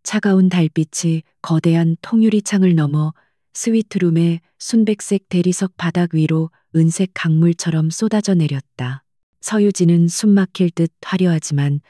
차가운 달빛이 거대한 통유리창을 넘어 스위트룸의 순백색 대리석 바닥 위로 은색 강물처럼 쏟아져 내렸다. 서유진은 숨막힐 듯 화려하지만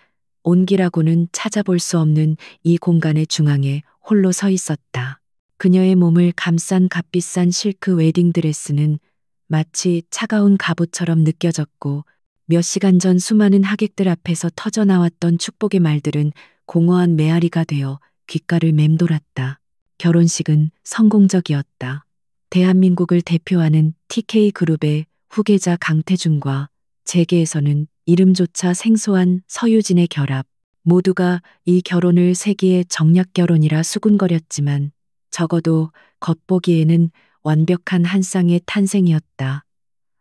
온기라고는 찾아볼 수 없는 이 공간의 중앙에 홀로 서 있었다. 그녀의 몸을 감싼 값비싼 실크 웨딩드레스는 마치 차가운 갑옷처럼 느껴졌고 몇 시간 전 수많은 하객들 앞에서 터져나왔던 축복의 말들은 공허한 메아리가 되어 귓가를 맴돌았다. 결혼식은 성공적이었다. 대한민국을 대표하는 TK그룹의 후계자 강태준과 재계에서는 이름조차 생소한 서유진의 결합. 모두가 이 결혼을 세기의 정략 결혼이라 수군거렸지만 적어도 겉보기에는 완벽한 한 쌍의 탄생이었다.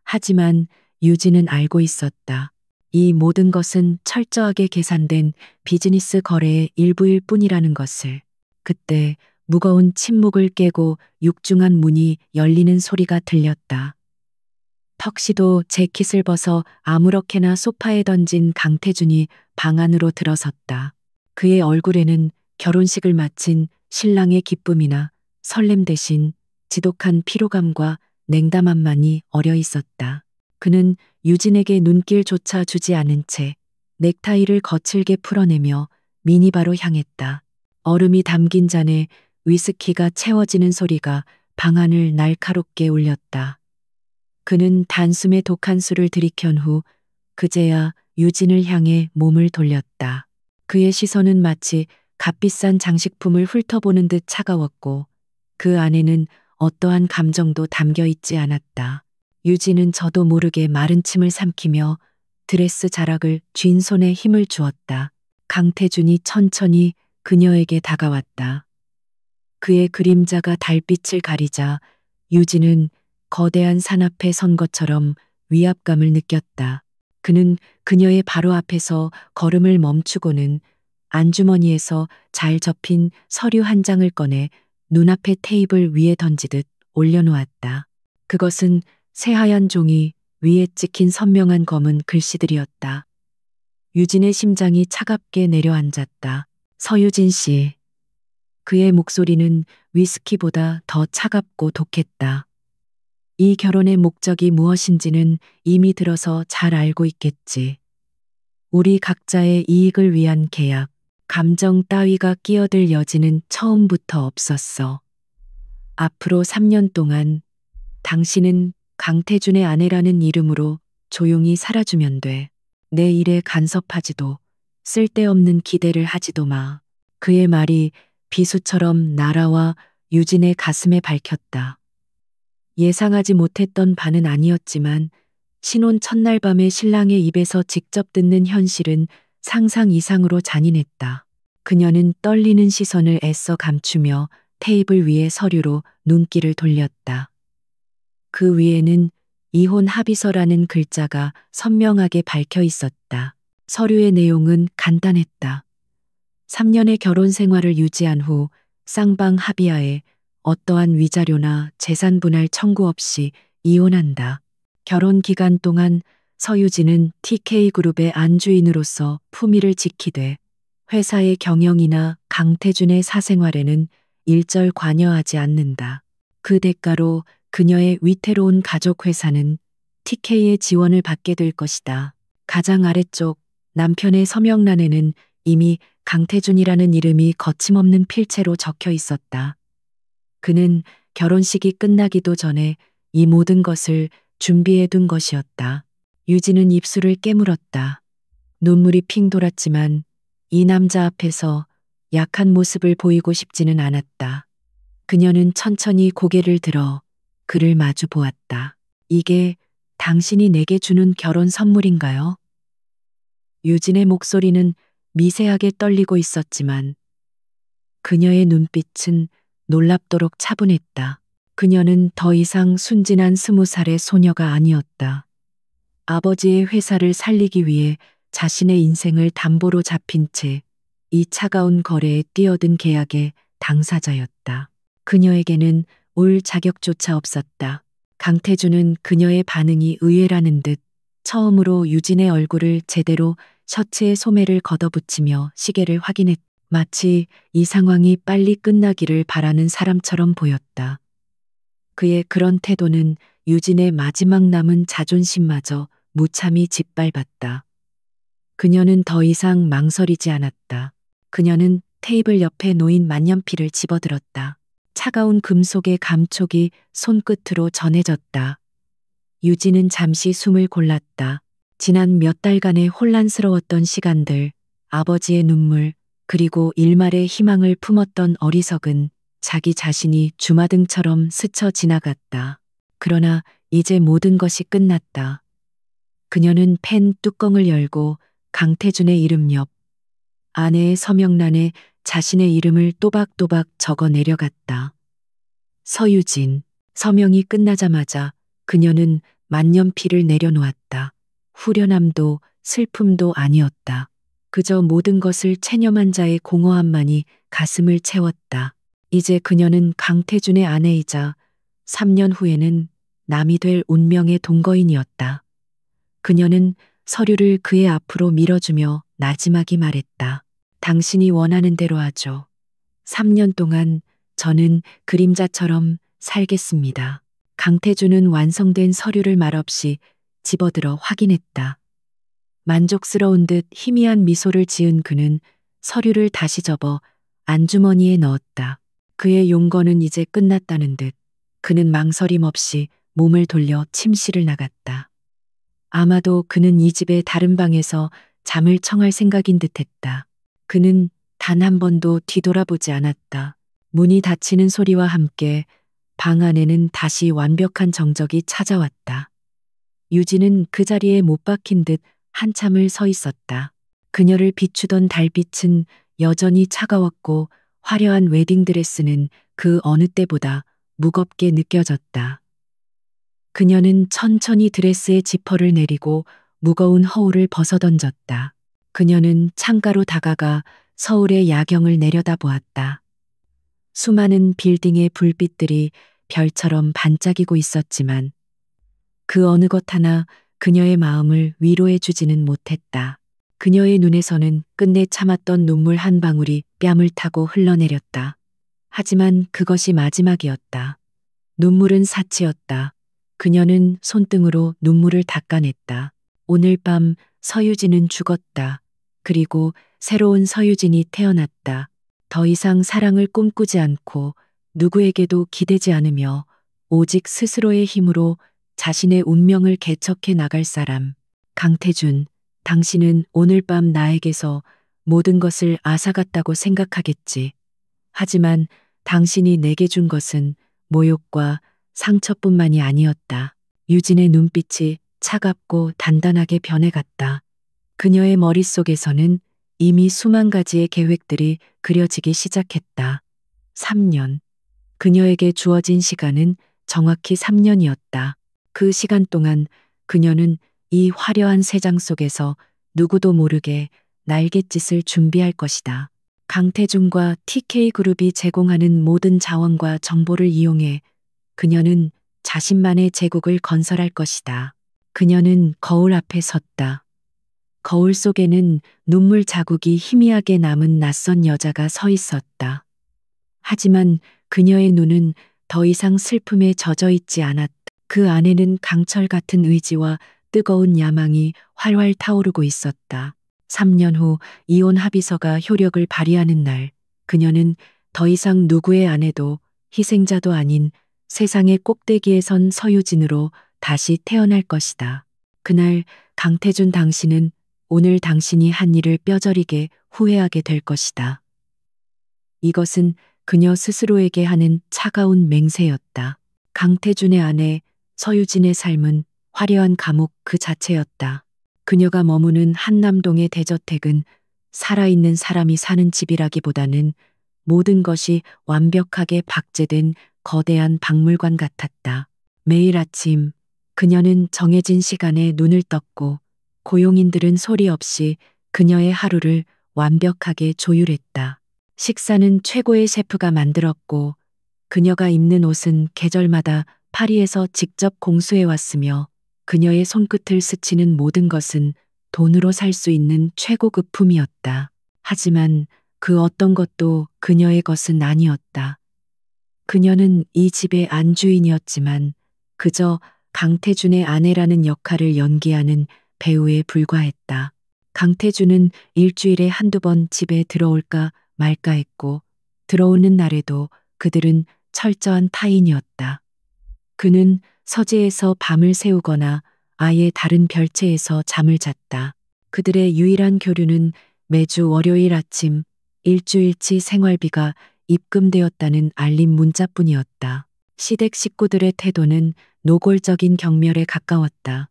하지만 유진은 알고 있었다. 이 모든 것은 철저하게 계산된 비즈니스 거래의 일부일 뿐이라는 것을. 그때 무거운 침묵을 깨고 육중한 문이 열리는 소리가 들렸다. 턱시도 재킷을 벗어 아무렇게나 소파에 던진 강태준이 방 안으로 들어섰다. 그의 얼굴에는 결혼식을 마친 신랑의 기쁨이나 설렘 대신 지독한 피로감과 냉담함만이 어려 있었다. 그는 유진에게 눈길조차 주지 않은 채 넥타이를 거칠게 풀어내며 미니바로 향했다. 얼음이 담긴 잔에 위스키가 채워지는 소리가 방 안을 날카롭게 울렸다. 그는 단숨에 독한 술을 들이켠 후 그제야 유진을 향해 몸을 돌렸다. 그의 시선은 마치 값비싼 장식품을 훑어보는 듯 차가웠고 그 안에는 어떠한 감정도 담겨 있지 않았다. 유진은 저도 모르게 마른 침을 삼키며 드레스 자락을 쥔 손에 힘을 주었다. 강태준이 천천히 그녀에게 다가왔다. 그의 그림자가 달빛을 가리자 유진은 거대한 산 앞에 선 것처럼 위압감을 느꼈다. 그는 그녀의 바로 앞에서 걸음을 멈추고는 안주머니에서 잘 접힌 서류 한 장을 꺼내 눈앞의 테이블 위에 던지듯 올려놓았다. 그것은 새하얀 종이 위에 찍힌 선명한 검은 글씨들이었다. 유진의 심장이 차갑게 내려앉았다. 서유진 씨. 그의 목소리는 위스키보다 더 차갑고 독했다. 이 결혼의 목적이 무엇인지는 이미 들어서 잘 알고 있겠지. 우리 각자의 이익을 위한 계약, 감정 따위가 끼어들 여지는 처음부터 없었어. 앞으로 3년 동안 당신은 강태준의 아내라는 이름으로 조용히 살아주면 돼. 내 일에 간섭하지도 쓸데없는 기대를 하지도 마. 그의 말이 비수처럼 날아와 유진의 가슴에 밝혔다. 예상하지 못했던 바는 아니었지만 신혼 첫날 밤에 신랑의 입에서 직접 듣는 현실은 상상 이상으로 잔인했다. 그녀는 떨리는 시선을 애써 감추며 테이블 위의 서류로 눈길을 돌렸다. 그 위에는 이혼 합의서라는 글자가 선명하게 밝혀 있었다. 서류의 내용은 간단했다. 3년의 결혼 생활을 유지한 후 쌍방 합의하에 어떠한 위자료나 재산 분할 청구 없이 이혼한다. 결혼 기간 동안 서유진은 TK그룹의 안주인으로서 품위를 지키되 회사의 경영이나 강태준의 사생활에는 일절 관여하지 않는다. 그 대가로 그녀의 위태로운 가족 회사는 TK의 지원을 받게 될 것이다. 가장 아래쪽 남편의 서명란에는 이미 강태준이라는 이름이 거침없는 필체로 적혀 있었다. 그는 결혼식이 끝나기도 전에 이 모든 것을 준비해 둔 것이었다. 유진은 입술을 깨물었다. 눈물이 핑 돌았지만 이 남자 앞에서 약한 모습을 보이고 싶지는 않았다. 그녀는 천천히 고개를 들어 그를 마주 보았다. 이게 당신이 내게 주는 결혼 선물인가요? 유진의 목소리는 미세하게 떨리고 있었지만 그녀의 눈빛은 놀랍도록 차분했다. 그녀는 더 이상 순진한 20살의 소녀가 아니었다. 아버지의 회사를 살리기 위해 자신의 인생을 담보로 잡힌 채 이 차가운 거래에 뛰어든 계약의 당사자였다. 그녀에게는 울 자격조차 없었다. 강태준은 그녀의 반응이 의외라는 듯 처음으로 유진의 얼굴을 제대로 셔츠의 소매를 걷어붙이며 시계를 확인했다. 마치 이 상황이 빨리 끝나기를 바라는 사람처럼 보였다. 그의 그런 태도는 유진의 마지막 남은 자존심마저 무참히 짓밟았다. 그녀는 더 이상 망설이지 않았다. 그녀는 테이블 옆에 놓인 만년필을 집어들었다. 차가운 금속의 감촉이 손끝으로 전해졌다. 유진은 잠시 숨을 골랐다. 지난 몇 달간의 혼란스러웠던 시간들, 아버지의 눈물, 그리고 일말의 희망을 품었던 어리석은 자기 자신이 주마등처럼 스쳐 지나갔다. 그러나 이제 모든 것이 끝났다. 그녀는 펜 뚜껑을 열고 강태준의 이름 옆 아내의 서명란에 자신의 이름을 또박또박 적어 내려갔다. 서유진. 서명이 끝나자마자 그녀는 만년필을 내려놓았다. 후련함도 슬픔도 아니었다. 그저 모든 것을 체념한 자의 공허함만이 가슴을 채웠다. 이제 그녀는 강태준의 아내이자 3년 후에는 남이 될 운명의 동거인이었다. 그녀는 서류를 그의 앞으로 밀어주며 나지막이 말했다. 당신이 원하는 대로 하죠. 3년 동안 저는 그림자처럼 살겠습니다. 강태준은 완성된 서류를 말없이 집어들어 확인했다. 만족스러운 듯 희미한 미소를 지은 그는 서류를 다시 접어 안주머니에 넣었다. 그의 용건은 이제 끝났다는 듯 그는 망설임 없이 몸을 돌려 침실을 나갔다. 아마도 그는 이 집의 다른 방에서 잠을 청할 생각인 듯했다. 그는 단 한 번도 뒤돌아보지 않았다. 문이 닫히는 소리와 함께 방 안에는 다시 완벽한 정적이 찾아왔다. 유진은 그 자리에 못 박힌 듯 한참을 서 있었다. 그녀를 비추던 달빛은 여전히 차가웠고 화려한 웨딩드레스는 그 어느 때보다 무겁게 느껴졌다. 그녀는 천천히 드레스의 지퍼를 내리고 무거운 허울을 벗어던졌다. 그녀는 창가로 다가가 서울의 야경을 내려다보았다. 수많은 빌딩의 불빛들이 별처럼 반짝이고 있었지만 그 어느 것 하나 그녀의 마음을 위로해 주지는 못했다. 그녀의 눈에서는 끝내 참았던 눈물 한 방울이 뺨을 타고 흘러내렸다. 하지만 그것이 마지막이었다. 눈물은 사치였다. 그녀는 손등으로 눈물을 닦아냈다. 오늘 밤 서유진은 죽었다. 그리고 새로운 서유진이 태어났다. 더 이상 사랑을 꿈꾸지 않고 누구에게도 기대지 않으며 오직 스스로의 힘으로 자신의 운명을 개척해 나갈 사람. 강태준, 당신은 오늘 밤 나에게서 모든 것을 앗아갔다고 생각하겠지. 하지만 당신이 내게 준 것은 모욕과 상처뿐만이 아니었다. 유진의 눈빛이 차갑고 단단하게 변해갔다. 그녀의 머릿속에서는 이미 수만 가지의 계획들이 그려지기 시작했다. 3년. 그녀에게 주어진 시간은 정확히 3년이었다. 그 시간 동안 그녀는 이 화려한 세상 속에서 누구도 모르게 날갯짓을 준비할 것이다. 강태준과 TK그룹이 제공하는 모든 자원과 정보를 이용해 그녀는 자신만의 제국을 건설할 것이다. 그녀는 거울 앞에 섰다. 거울 속에는 눈물 자국이 희미하게 남은 낯선 여자가 서 있었다. 하지만 그녀의 눈은 더 이상 슬픔에 젖어 있지 않았다. 그 안에는 강철 같은 의지와 뜨거운 야망이 활활 타오르고 있었다. 3년 후 이혼 합의서가 효력을 발휘하는 날, 그녀는 더 이상 누구의 아내도 희생자도 아닌 세상의 꼭대기에 선 서유진으로 다시 태어날 것이다. 그날 강태준 당신은 오늘 당신이 한 일을 뼈저리게 후회하게 될 것이다. 이것은 그녀 스스로에게 하는 차가운 맹세였다. 강태준의 아내 서유진의 삶은 화려한 감옥 그 자체였다. 그녀가 머무는 한남동의 대저택은 살아있는 사람이 사는 집이라기보다는 모든 것이 완벽하게 박제된 거대한 박물관 같았다. 매일 아침 그녀는 정해진 시간에 눈을 떴고 고용인들은 소리 없이 그녀의 하루를 완벽하게 조율했다. 식사는 최고의 셰프가 만들었고 그녀가 입는 옷은 계절마다 파리에서 직접 공수해 왔으며 그녀의 손끝을 스치는 모든 것은 돈으로 살 수 있는 최고급 품이었다. 하지만 그 어떤 것도 그녀의 것은 아니었다. 그녀는 이 집의 안주인이었지만 그저 강태준의 아내라는 역할을 연기하는 배우에 불과했다. 강태준은 일주일에 한두 번 집에 들어올까 말까 했고 들어오는 날에도 그들은 철저한 타인이었다. 그는 서재에서 밤을 새우거나 아예 다른 별채에서 잠을 잤다. 그들의 유일한 교류는 매주 월요일 아침 일주일치 생활비가 입금되었다는 알림 문자뿐이었다. 시댁 식구들의 태도는 노골적인 경멸에 가까웠다.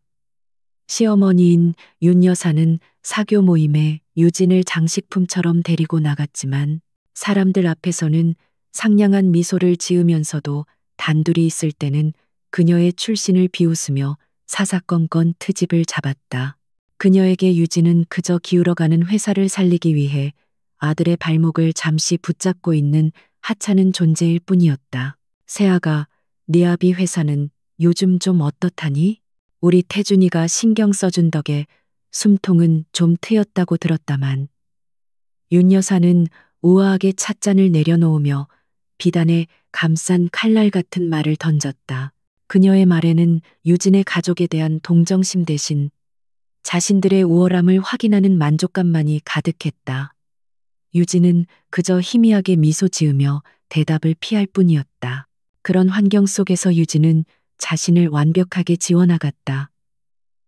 시어머니인 윤 여사는 사교 모임에 유진을 장식품처럼 데리고 나갔지만 사람들 앞에서는 상냥한 미소를 지으면서도 단둘이 있을 때는 그녀의 출신을 비웃으며 사사건건 트집을 잡았다. 그녀에게 유진은 그저 기울어가는 회사를 살리기 위해 아들의 발목을 잠시 붙잡고 있는 하찮은 존재일 뿐이었다. 세아가, 네 아비 회사는 요즘 좀 어떻다니? 우리 태준이가 신경 써준 덕에 숨통은 좀 트였다고 들었다만. 윤 여사는 우아하게 찻잔을 내려놓으며 비단에 감싼 칼날 같은 말을 던졌다. 그녀의 말에는 유진의 가족에 대한 동정심 대신 자신들의 우월함을 확인하는 만족감만이 가득했다. 유진은 그저 희미하게 미소 지으며 대답을 피할 뿐이었다. 그런 환경 속에서 유진은 자신을 완벽하게 지워나갔다.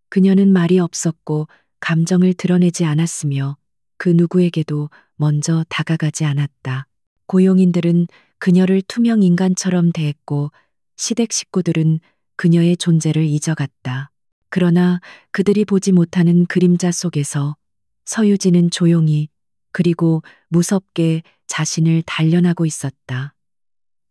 그녀는 말이 없었고 감정을 드러내지 않았으며 그 누구에게도 먼저 다가가지 않았다. 고용인들은 그녀를 투명 인간처럼 대했고 시댁 식구들은 그녀의 존재를 잊어갔다. 그러나 그들이 보지 못하는 그림자 속에서 서유진은 조용히 그리고 무섭게 자신을 단련하고 있었다.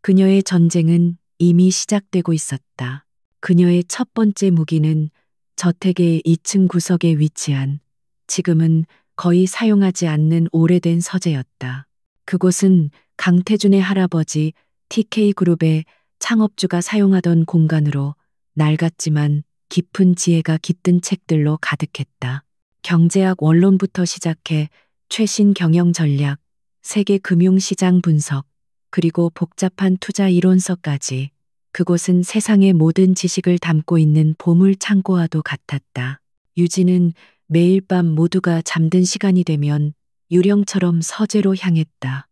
그녀의 전쟁은 이미 시작되고 있었다. 그녀의 첫 번째 무기는 저택의 2층 구석에 위치한 지금은 거의 사용하지 않는 오래된 서재였다. 그곳은 강태준의 할아버지 TK그룹의 창업주가 사용하던 공간으로 낡았지만 깊은 지혜가 깃든 책들로 가득했다. 경제학 원론부터 시작해 최신 경영 전략, 세계 금융시장 분석, 그리고 복잡한 투자 이론서까지 그곳은 세상의 모든 지식을 담고 있는 보물 창고와도 같았다. 유진은 매일 밤 모두가 잠든 시간이 되면 유령처럼 서재로 향했다.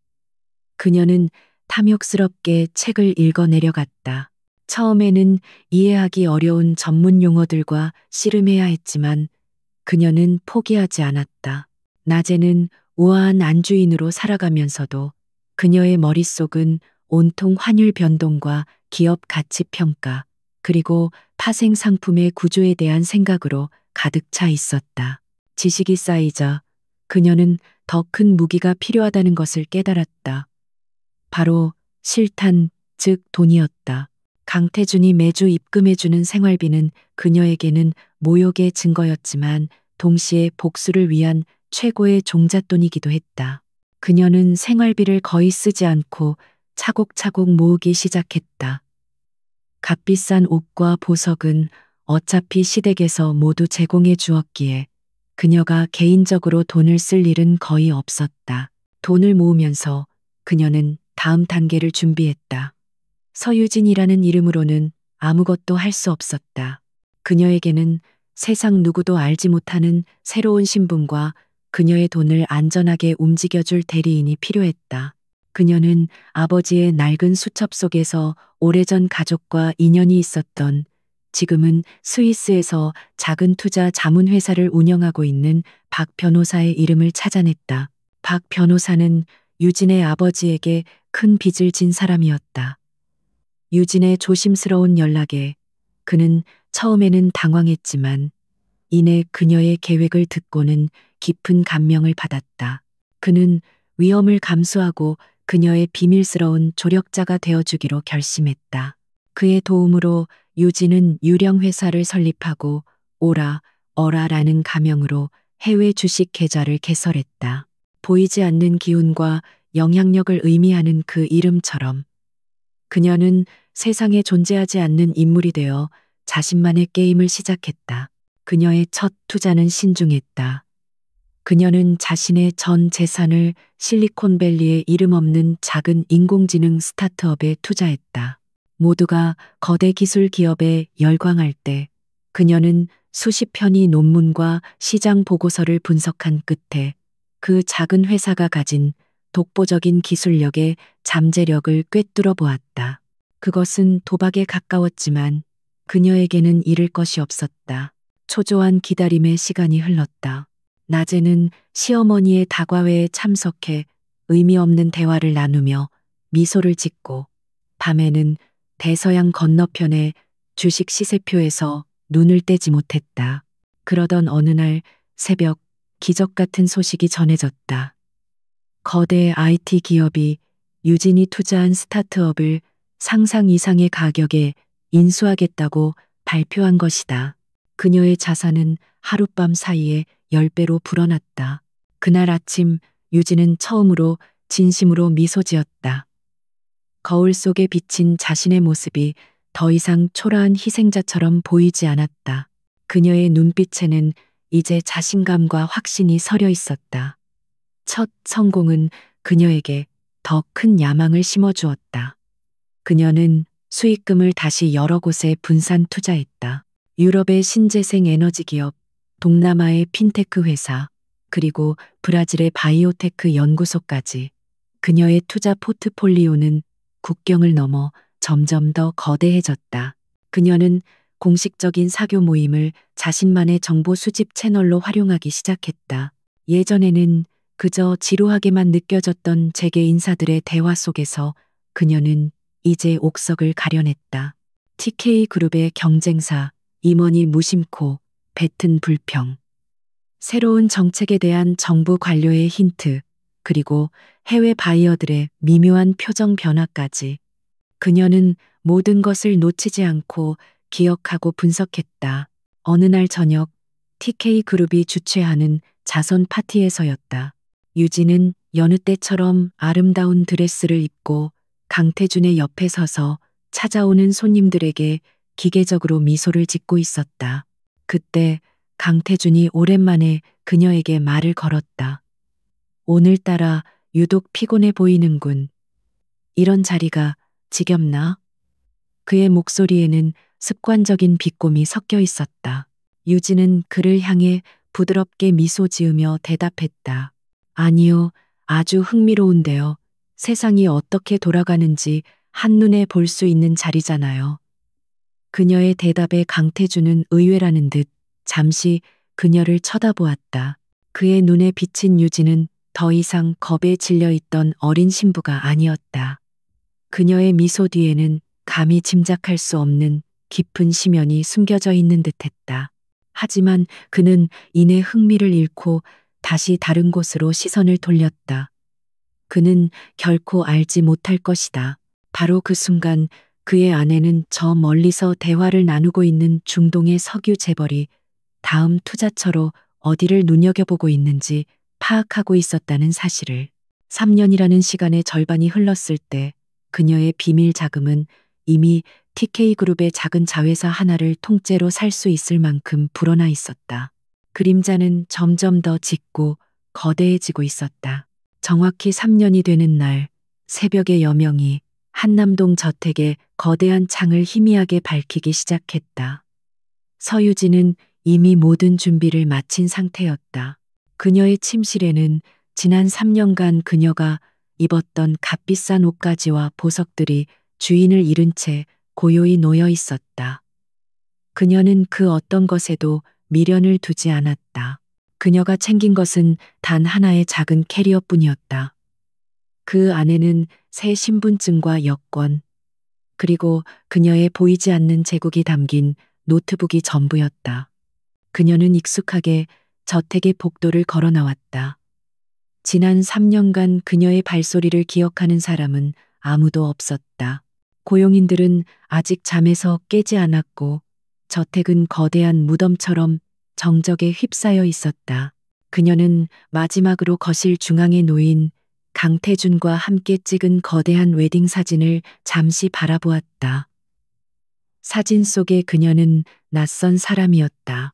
그녀는 탐욕스럽게 책을 읽어 내려갔다. 처음에는 이해하기 어려운 전문 용어들과 씨름해야 했지만 그녀는 포기하지 않았다. 낮에는 우아한 안주인으로 살아가면서도 그녀의 머릿속은 온통 환율 변동과 기업 가치 평가, 그리고 파생 상품의 구조에 대한 생각으로 가득 차 있었다. 지식이 쌓이자 그녀는 더 큰 무기가 필요하다는 것을 깨달았다. 바로 실탄, 즉 돈이었다. 강태준이 매주 입금해주는 생활비는 그녀에게는 모욕의 증거였지만 동시에 복수를 위한 최고의 종잣돈이기도 했다. 그녀는 생활비를 거의 쓰지 않고 차곡차곡 모으기 시작했다. 값비싼 옷과 보석은 어차피 시댁에서 모두 제공해 주었기에 그녀가 개인적으로 돈을 쓸 일은 거의 없었다. 돈을 모으면서 그녀는 다음 단계를 준비했다. 서유진이라는 이름으로는 아무것도 할 수 없었다. 그녀에게는 세상 누구도 알지 못하는 새로운 신분과 그녀의 돈을 안전하게 움직여줄 대리인이 필요했다. 그녀는 아버지의 낡은 수첩 속에서 오래전 가족과 인연이 있었던, 지금은 스위스에서 작은 투자 자문회사를 운영하고 있는 박 변호사의 이름을 찾아냈다. 박 변호사는 유진의 아버지에게 큰 빚을 진 사람이었다. 유진의 조심스러운 연락에 그는 처음에는 당황했지만 이내 그녀의 계획을 듣고는 깊은 감명을 받았다. 그는 위험을 감수하고 그녀의 비밀스러운 조력자가 되어주기로 결심했다. 그의 도움으로 유진은 유령 회사를 설립하고 오라, 어라라는 가명으로 해외 주식 계좌를 개설했다. 보이지 않는 기운과 영향력을 의미하는 그 이름처럼 그녀는 세상에 존재하지 않는 인물이 되어 자신만의 게임을 시작했다. 그녀의 첫 투자는 신중했다. 그녀는 자신의 전 재산을 실리콘밸리의 이름 없는 작은 인공지능 스타트업에 투자했다. 모두가 거대 기술 기업에 열광할 때 그녀는 수십 편의 논문과 시장 보고서를 분석한 끝에 그 작은 회사가 가진 독보적인 기술력의 잠재력을 꿰뚫어 보았다. 그것은 도박에 가까웠지만 그녀에게는 잃을 것이 없었다. 초조한 기다림의 시간이 흘렀다. 낮에는 시어머니의 다과회에 참석해 의미 없는 대화를 나누며 미소를 짓고 밤에는 대서양 건너편의 주식 시세표에서 눈을 떼지 못했다. 그러던 어느 날 새벽 기적 같은 소식이 전해졌다. 거대 IT 기업이 유진이 투자한 스타트업을 상상 이상의 가격에 인수하겠다고 발표한 것이다. 그녀의 자산은 하룻밤 사이에 10배로 불어났다. 그날 아침 유진은 처음으로 진심으로 미소 지었다. 거울 속에 비친 자신의 모습이 더 이상 초라한 희생자처럼 보이지 않았다. 그녀의 눈빛에는 이제 자신감과 확신이 서려 있었다. 첫 성공은 그녀에게 더 큰 야망을 심어주었다. 그녀는 수익금을 다시 여러 곳에 분산 투자했다. 유럽의 신재생 에너지 기업, 동남아의 핀테크 회사, 그리고 브라질의 바이오테크 연구소까지 그녀의 투자 포트폴리오는 국경을 넘어 점점 더 거대해졌다. 그녀는 공식적인 사교 모임을 자신만의 정보 수집 채널로 활용하기 시작했다. 예전에는 그저 지루하게만 느껴졌던 재계 인사들의 대화 속에서 그녀는 이제 옥석을 가려냈다. TK그룹의 경쟁사, 임원이 무심코 뱉은 불평, 새로운 정책에 대한 정부 관료의 힌트, 그리고 해외 바이어들의 미묘한 표정 변화까지 그녀는 모든 것을 놓치지 않고 기억하고 분석했다. 어느 날 저녁 TK그룹이 주최하는 자선 파티에서였다. 유진은 여느 때처럼 아름다운 드레스를 입고 강태준의 옆에 서서 찾아오는 손님들에게 기계적으로 미소를 짓고 있었다. 그때 강태준이 오랜만에 그녀에게 말을 걸었다. 오늘따라 유독 피곤해 보이는군. 이런 자리가 지겹나? 그의 목소리에는 습관적인 비꼼이 섞여 있었다. 유진은 그를 향해 부드럽게 미소 지으며 대답했다. 아니요, 아주 흥미로운데요. 세상이 어떻게 돌아가는지 한눈에 볼 수 있는 자리잖아요. 그녀의 대답에 강태준은 의외라는 듯 잠시 그녀를 쳐다보았다. 그의 눈에 비친 유진은 더 이상 겁에 질려 있던 어린 신부가 아니었다. 그녀의 미소 뒤에는 감히 짐작할 수 없는 깊은 심연이 숨겨져 있는 듯했다. 하지만 그는 이내 흥미를 잃고 다시 다른 곳으로 시선을 돌렸다. 그는 결코 알지 못할 것이다. 바로 그 순간 그의 아내는 저 멀리서 대화를 나누고 있는 중동의 석유 재벌이 다음 투자처로 어디를 눈여겨보고 있는지 파악하고 있었다는 사실을. 3년이라는 시간의 절반이 흘렀을 때 그녀의 비밀 자금은 이미 TK그룹의 작은 자회사 하나를 통째로 살 수 있을 만큼 불어나 있었다. 그림자는 점점 더 짙고 거대해지고 있었다. 정확히 3년이 되는 날 새벽의 여명이 한남동 저택의 거대한 창을 희미하게 밝히기 시작했다. 서유진은 이미 모든 준비를 마친 상태였다. 그녀의 침실에는 지난 3년간 그녀가 입었던 값비싼 옷가지와 보석들이 주인을 잃은 채 고요히 놓여 있었다. 그녀는 그 어떤 것에도 미련을 두지 않았다. 그녀가 챙긴 것은 단 하나의 작은 캐리어뿐이었다. 그 안에는 새 신분증과 여권, 그리고 그녀의 보이지 않는 제국이 담긴 노트북이 전부였다. 그녀는 익숙하게 저택의 복도를 걸어 나왔다. 지난 3년간 그녀의 발소리를 기억하는 사람은 아무도 없었다. 고용인들은 아직 잠에서 깨지 않았고 저택은 거대한 무덤처럼 정적에 휩싸여 있었다. 그녀는 마지막으로 거실 중앙에 놓인 강태준과 함께 찍은 거대한 웨딩 사진을 잠시 바라보았다. 사진 속의 그녀는 낯선 사람이었다.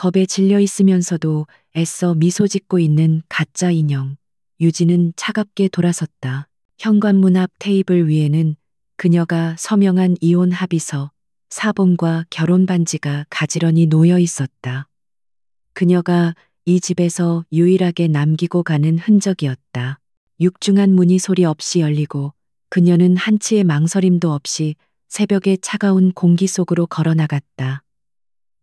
겁에 질려 있으면서도 애써 미소 짓고 있는 가짜 인형. 유진은 차갑게 돌아섰다. 현관문 앞 테이블 위에는 그녀가 서명한 이혼 합의서, 사본과 결혼 반지가 가지런히 놓여 있었다. 그녀가 이 집에서 유일하게 남기고 가는 흔적이었다. 육중한 문이 소리 없이 열리고 그녀는 한치의 망설임도 없이 새벽의 차가운 공기 속으로 걸어 나갔다.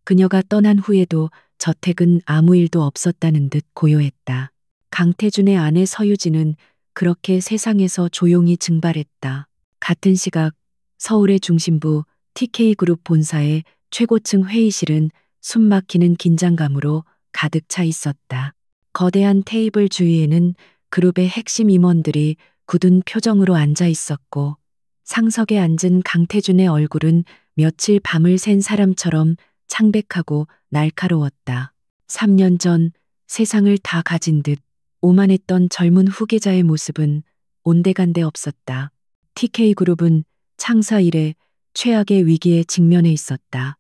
그녀가 떠난 후에도 저택은 아무 일도 없었다는 듯 고요했다. 강태준의 아내 서유진은 그렇게 세상에서 조용히 증발했다. 같은 시각 서울의 중심부 TK그룹 본사의 최고층 회의실은 숨막히는 긴장감으로 가득 차 있었다. 거대한 테이블 주위에는 그룹의 핵심 임원들이 굳은 표정으로 앉아 있었고 상석에 앉은 강태준의 얼굴은 며칠 밤을 샌 사람처럼 창백하고 날카로웠다. 3년 전 세상을 다 가진 듯 오만했던 젊은 후계자의 모습은 온데간데 없었다. TK그룹은 창사 이래 최악의 위기에 직면해 있었다.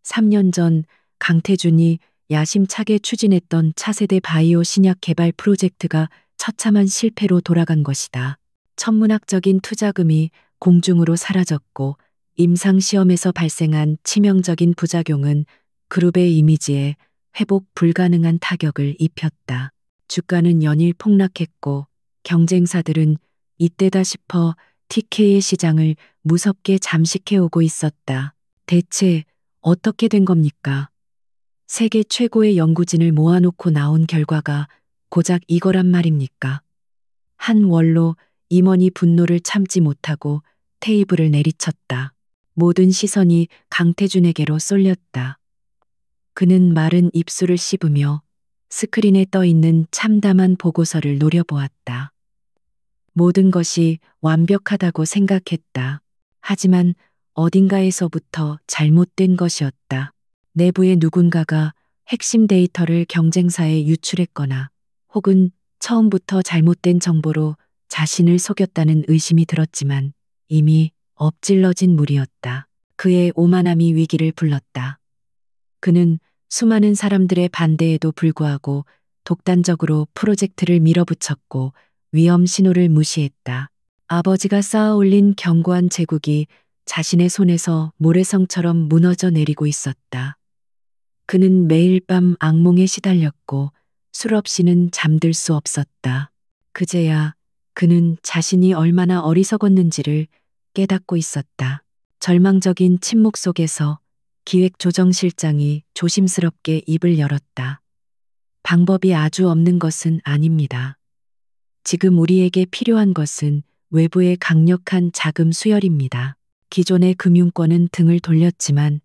3년 전 강태준이 야심차게 추진했던 차세대 바이오 신약 개발 프로젝트가 처참한 실패로 돌아간 것이다. 천문학적인 투자금이 공중으로 사라졌고 임상시험에서 발생한 치명적인 부작용은 그룹의 이미지에 회복 불가능한 타격을 입혔다. 주가는 연일 폭락했고 경쟁사들은 이때다 싶어 TK의 시장을 무섭게 잠식해오고 있었다. 대체 어떻게 된 겁니까? 세계 최고의 연구진을 모아놓고 나온 결과가 고작 이거란 말입니까? 한 원로 임원이 분노를 참지 못하고 테이블을 내리쳤다. 모든 시선이 강태준에게로 쏠렸다. 그는 마른 입술을 씹으며 스크린에 떠 있는 참담한 보고서를 노려보았다. 모든 것이 완벽하다고 생각했다. 하지만 어딘가에서부터 잘못된 것이었다. 내부의 누군가가 핵심 데이터를 경쟁사에 유출했거나 혹은 처음부터 잘못된 정보로 자신을 속였다는 의심이 들었지만 이미 엎질러진 물이었다. 그의 오만함이 위기를 불렀다. 그는 수많은 사람들의 반대에도 불구하고 독단적으로 프로젝트를 밀어붙였고 위험 신호를 무시했다. 아버지가 쌓아올린 견고한 제국이 자신의 손에서 모래성처럼 무너져 내리고 있었다. 그는 매일 밤 악몽에 시달렸고 술 없이는 잠들 수 없었다. 그제야 그는 자신이 얼마나 어리석었는지를 깨닫고 있었다. 절망적인 침묵 속에서 기획조정실장이 조심스럽게 입을 열었다. 방법이 아주 없는 것은 아닙니다. 지금 우리에게 필요한 것은 외부의 강력한 자금 수혈입니다. 기존의 금융권은 등을 돌렸지만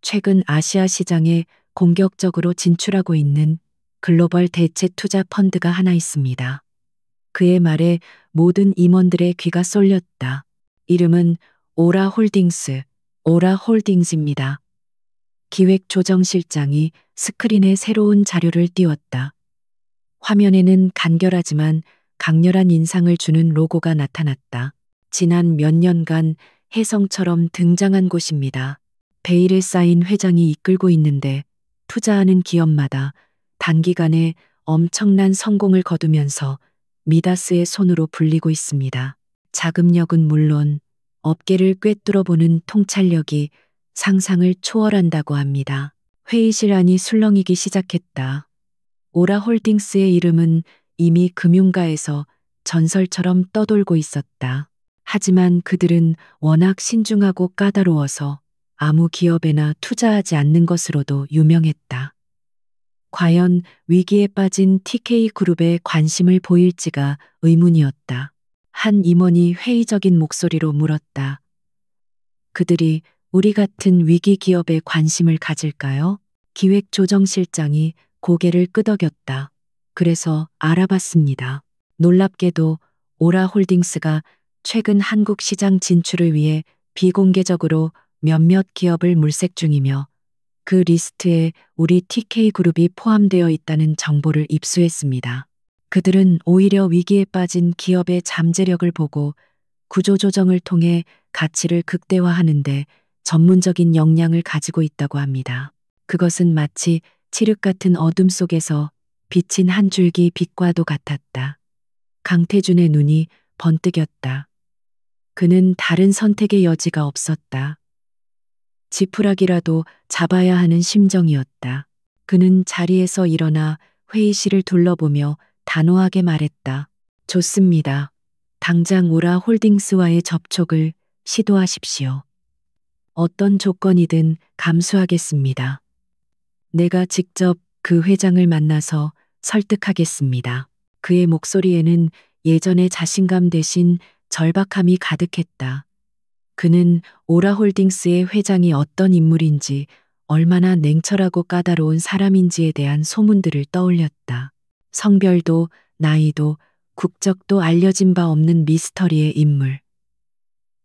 최근 아시아 시장에 공격적으로 진출하고 있는 글로벌 대체 투자 펀드가 하나 있습니다. 그의 말에 모든 임원들의 귀가 쏠렸다. 이름은 오라홀딩스입니다. 기획조정실장이 스크린에 새로운 자료를 띄웠다. 화면에는 간결하지만 강렬한 인상을 주는 로고가 나타났다. 지난 몇 년간 혜성처럼 등장한 곳입니다. 베일에 쌓인 회장이 이끌고 있는데 투자하는 기업마다 단기간에 엄청난 성공을 거두면서 미다스의 손으로 불리고 있습니다. 자금력은 물론 업계를 꿰뚫어보는 통찰력이 상상을 초월한다고 합니다. 회의실 안이 술렁이기 시작했다. 오라홀딩스의 이름은 이미 금융가에서 전설처럼 떠돌고 있었다. 하지만 그들은 워낙 신중하고 까다로워서 아무 기업에나 투자하지 않는 것으로도 유명했다. 과연 위기에 빠진 TK그룹에 관심을 보일지가 의문이었다. 한 임원이 회의적인 목소리로 물었다. 그들이 우리 같은 위기 기업에 관심을 가질까요? 기획조정실장이 고개를 끄덕였다. 그래서 알아봤습니다. 놀랍게도 오라홀딩스가 최근 한국 시장 진출을 위해 비공개적으로 몇몇 기업을 물색 중이며 그 리스트에 우리 TK그룹이 포함되어 있다는 정보를 입수했습니다. 그들은 오히려 위기에 빠진 기업의 잠재력을 보고 구조조정을 통해 가치를 극대화하는데 전문적인 역량을 가지고 있다고 합니다. 그것은 마치 칠흑 같은 어둠 속에서 비친 한 줄기 빛과도 같았다. 강태준의 눈이 번뜩였다. 그는 다른 선택의 여지가 없었다. 지푸라기라도 잡아야 하는 심정이었다. 그는 자리에서 일어나 회의실을 둘러보며 단호하게 말했다. 좋습니다. 당장 오라 홀딩스와의 접촉을 시도하십시오. 어떤 조건이든 감수하겠습니다. 내가 직접 그 회장을 만나서 설득하겠습니다. 그의 목소리에는 예전의 자신감 대신 절박함이 가득했다. 그는 오라홀딩스의 회장이 어떤 인물인지, 얼마나 냉철하고 까다로운 사람인지에 대한 소문들을 떠올렸다. 성별도 나이도 국적도 알려진 바 없는 미스터리의 인물.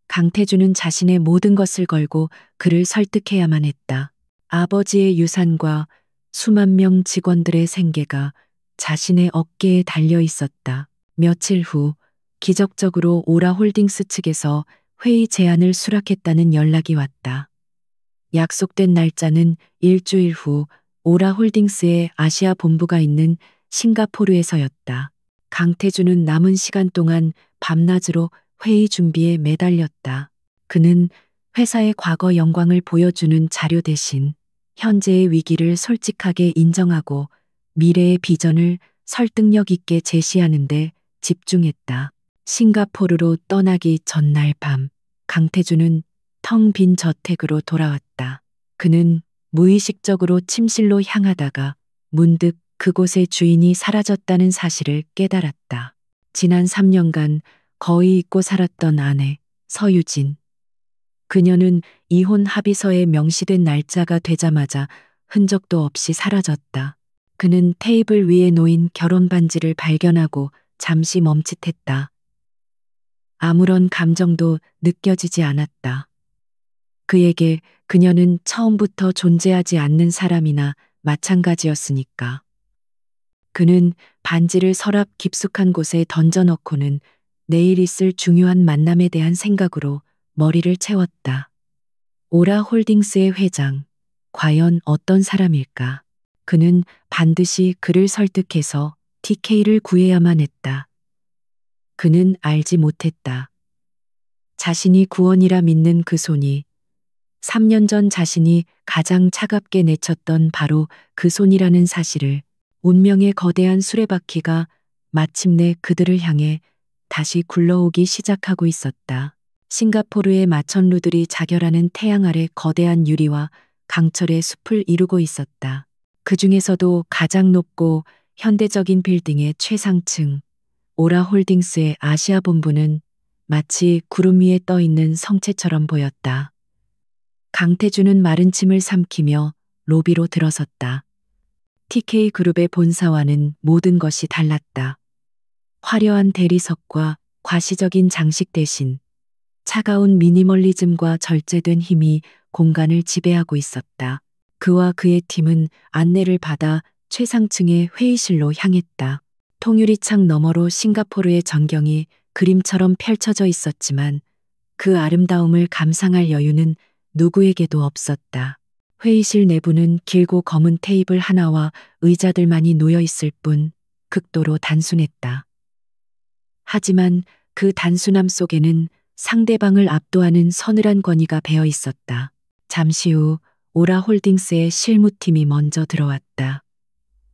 강태준은 자신의 모든 것을 걸고 그를 설득해야만 했다. 아버지의 유산과 수만 명 직원들의 생계가 자신의 어깨에 달려 있었다. 며칠 후 기적적으로 오라홀딩스 측에서 회의 제안을 수락했다는 연락이 왔다. 약속된 날짜는 일주일 후 오라홀딩스의 아시아 본부가 있는 싱가포르에서였다. 강태준은 남은 시간 동안 밤낮으로 회의 준비에 매달렸다. 그는 회사의 과거 영광을 보여주는 자료 대신 현재의 위기를 솔직하게 인정하고 미래의 비전을 설득력 있게 제시하는 데 집중했다. 싱가포르로 떠나기 전날 밤, 강태준은 텅 빈 저택으로 돌아왔다. 그는 무의식적으로 침실로 향하다가 문득 그곳의 주인이 사라졌다는 사실을 깨달았다. 지난 3년간 거의 잊고 살았던 아내, 서유진. 그녀는 이혼 합의서에 명시된 날짜가 되자마자 흔적도 없이 사라졌다. 그는 테이블 위에 놓인 결혼 반지를 발견하고 잠시 멈칫했다. 아무런 감정도 느껴지지 않았다. 그에게 그녀는 처음부터 존재하지 않는 사람이나 마찬가지였으니까. 그는 반지를 서랍 깊숙한 곳에 던져넣고는 내일 있을 중요한 만남에 대한 생각으로 머리를 채웠다. 오라 홀딩스의 회장, 과연 어떤 사람일까? 그는 반드시 그를 설득해서 TK를 구해야만 했다. 그는 알지 못했다. 자신이 구원이라 믿는 그 손이 3년 전 자신이 가장 차갑게 내쳤던 바로 그 손이라는 사실을, 운명의 거대한 수레바퀴가 마침내 그들을 향해 다시 굴러오기 시작하고 있었다. 싱가포르의 마천루들이 자결하는 태양 아래 거대한 유리와 강철의 숲을 이루고 있었다. 그 중에서도 가장 높고 현대적인 빌딩의 최상층, 오라홀딩스의 아시아 본부는 마치 구름 위에 떠 있는 성체처럼 보였다. 강태준은 마른 침을 삼키며 로비로 들어섰다. TK그룹의 본사와는 모든 것이 달랐다. 화려한 대리석과 과시적인 장식 대신 차가운 미니멀리즘과 절제된 힘이 공간을 지배하고 있었다. 그와 그의 팀은 안내를 받아 최상층의 회의실로 향했다. 통유리창 너머로 싱가포르의 전경이 그림처럼 펼쳐져 있었지만 그 아름다움을 감상할 여유는 누구에게도 없었다. 회의실 내부는 길고 검은 테이블 하나와 의자들만이 놓여 있을 뿐 극도로 단순했다. 하지만 그 단순함 속에는 상대방을 압도하는 서늘한 권위가 배어 있었다. 잠시 후 오라홀딩스의 실무팀이 먼저 들어왔다.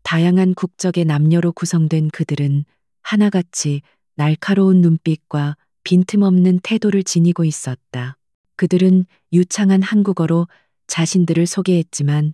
다양한 국적의 남녀로 구성된 그들은 하나같이 날카로운 눈빛과 빈틈없는 태도를 지니고 있었다. 그들은 유창한 한국어로 자신들을 소개했지만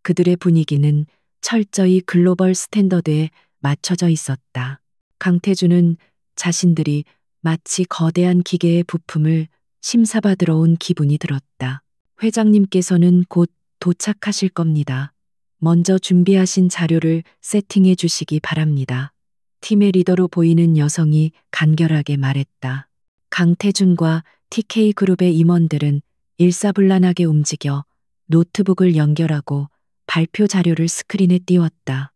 그들의 분위기는 철저히 글로벌 스탠더드에 맞춰져 있었다. 강태준은 자신들이 마치 거대한 기계의 부품을 심사받으러 온 기분이 들었다. 회장님께서는 곧 도착하실 겁니다. 먼저 준비하신 자료를 세팅해 주시기 바랍니다. 팀의 리더로 보이는 여성이 간결하게 말했다. 강태준과 TK그룹의 임원들은 일사불란하게 움직여 노트북을 연결하고 발표 자료를 스크린에 띄웠다.